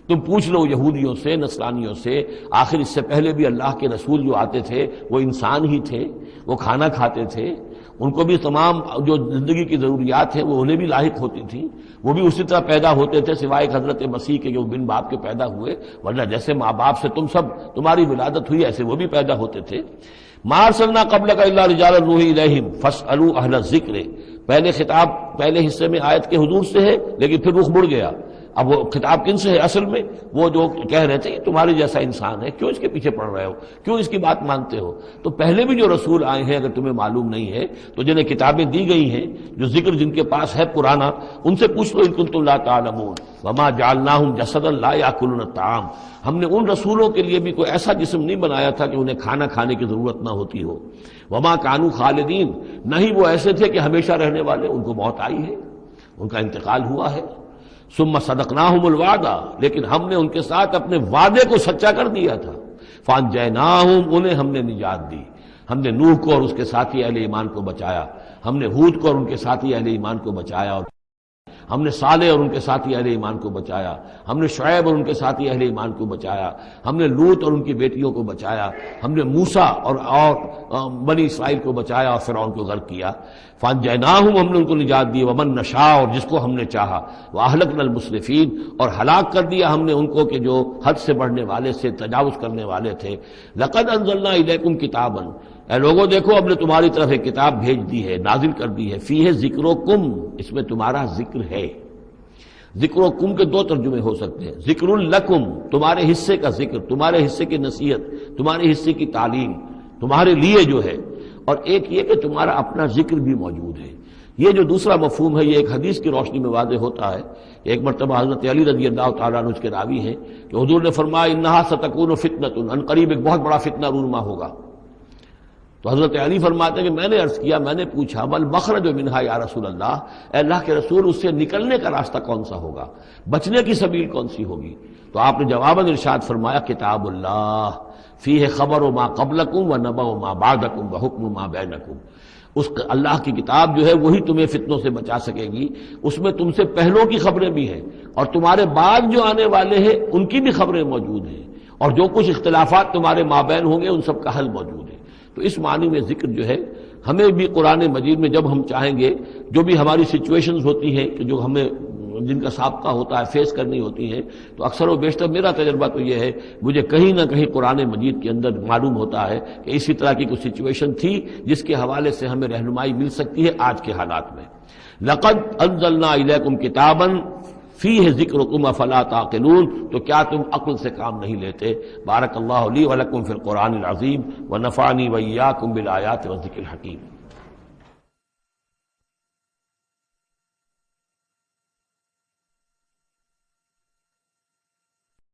تم پوچھ لو یہودیوں سے، نصرانیوں سے، آخر اس سے پہلے بھی اللہ کے رسول جو آتے تھے وہ انسان ہی تھے، وہ کھانا کھاتے تھے، ان کو بھی تمام جو زندگی کی ضروریات ہیں وہ انہیں بھی لاحق ہوتی تھیں، وہ بھی اسی طرح پیدا ہوتے تھے سوائے حضرت مسیح کے جو بن باپ کے پیدا ہوئے، ورنہ جیسے ماں باپ سے تم سب تمہاری ولادت ہوئی ایسے وہ بھی پیدا ہوتے تھے۔ ما ارسلنا قبلک الا رجالا نوحی الیہم فاسألوا اہل الذکر، پہلے خطاب پہلے حصے میں آیت کے حضور سے ہے لیکن پھر رخ مڑ گیا، اب وہ خطاب کن سے ہے؟ اصل میں وہ جو کہہ رہے تھے یہ تمہارے جیسا انسان ہے، کیوں اس کے پیچھے پڑ رہے ہو، کیوں اس کی بات مانتے ہو؟ تو پہلے بھی جو رسول آئے ہیں اگر تمہیں معلوم نہیں ہے تو جنہیں کتابیں دی گئی ہیں، جو ذکر جن کے پاس ہے پرانا، ان سے پوچھ لو ان کنتم لا تعلمون۔ وما جعلناہم جسدا لا یاکلون الطعام، ہم نے ان رسولوں کے لیے بھی کوئی ایسا جسم نہیں بنایا تھا کہ انہیں کھانا کھانے کی ضرورت نہ ہوتی ہو۔ وما کانوا خالدین، نہیں وہ ایسے تھے کہ ہمیشہ رہنے والے، ان کو موت آئی ہے، ان کا انتقال ہوا ہے۔ ثم صدقناہم الوعدہ، لیکن ہم نے ان کے ساتھ اپنے وعدے کو سچا کر دیا تھا۔ فانجیناہم، انہیں ہم نے نجات دی، ہم نے نوح کو اور اس کے ساتھی اہل ایمان کو بچایا، ہم نے ہود کو اور ان کے ساتھی اہل ایمان کو بچایا، اور ہم نے صالح اور ان کے ساتھی اہل ایمان کو بچایا، ہم نے شعیب اور ان کے ساتھی اہل ایمان کو بچایا، ہم نے لوط اور ان کی بیٹیوں کو بچایا، ہم نے موسیٰ اور بنی اسرائیل کو بچایا اور فرعون کو غرق کیا۔ فانجیناہم، ہم نے ان کو نجات دی، ومن نشاء، اور جس کو ہم نے چاہا، واہلکنا المسرفین، اور ہلاک کر دیا ہم نے ان کو کہ جو حد سے بڑھنے والے سے تجاوز کرنے والے تھے۔ لقد انزلنا الیکم کتابا، اے لوگوں دیکھو ہم نے تمہاری طرف ایک کتاب بھیج دی ہے، نازل کر دی ہے، فیہ ذکرکم، اس میں تمہارا ذکر ہے۔ ذکرکم کے دو ترجمے ہو سکتے ہیں، ذکر لکم، تمہارے حصے کا ذکر، تمہارے حصے کی نصیحت، تمہارے حصے کی تعلیم، تمہارے لیے جو ہے، اور ایک یہ کہ تمہارا اپنا ذکر بھی موجود ہے۔ یہ جو دوسرا مفہوم ہے یہ ایک حدیث کی روشنی میں واضح ہوتا ہے۔ ایک مرتبہ حضرت علی رضی اللہ تعالیٰ عنہ اس کے راوی ہیں کہ حضور نے فرمایا انہا ستکون فتنۃ، ان قریب ایک بہت بڑا فتنہ رونما ہوگا۔ تو حضرت علی فرماتے ہیں کہ میں نے عرض کیا، میں نے پوچھا بل مخرج منہا یا رسول اللہ، اے اللہ کے رسول اس سے نکلنے کا راستہ کون سا ہوگا، بچنے کی سبیل کون سی ہوگی؟ تو آپ نے جواباً ارشاد فرمایا کتاب اللہ فیہ خبر ما قبلکم و نبأ ما بعدکم و حکم ما بینکم، اس اللہ کی کتاب جو ہے وہی تمہیں فتنوں سے بچا سکے گی، اس میں تم سے پہلوں کی خبریں بھی ہیں اور تمہارے بعد جو آنے والے ہیں ان کی بھی خبریں موجود ہیں، اور جو کچھ اختلافات تمہارے مابین ہوں گے ان سب کا حل موجود ہے۔ تو اس معنی میں ذکر جو ہے ہمیں بھی قرآن مجید میں جب ہم چاہیں گے، جو بھی ہماری سچویشنز ہوتی ہیں کہ جو ہمیں جن کا سابقہ ہوتا ہے فیس کرنی ہوتی ہیں، تو اکثر و بیشتر میرا تجربہ تو یہ ہے، مجھے کہیں نہ کہیں قرآن مجید کے اندر معلوم ہوتا ہے کہ اسی طرح کی کچھ سچویشن تھی جس کے حوالے سے ہمیں رہنمائی مل سکتی ہے آج کے حالات میں۔ لقد انزلنا الیکم کتابا فیہ ذکرکم افلا تعقلون، تو کیا تم عقل سے کام نہیں لیتے؟ بارک اللہ لی ولکم فی القرآن العظیم ونفعنی وإیاکم بالآیات والذکر الحکیم۔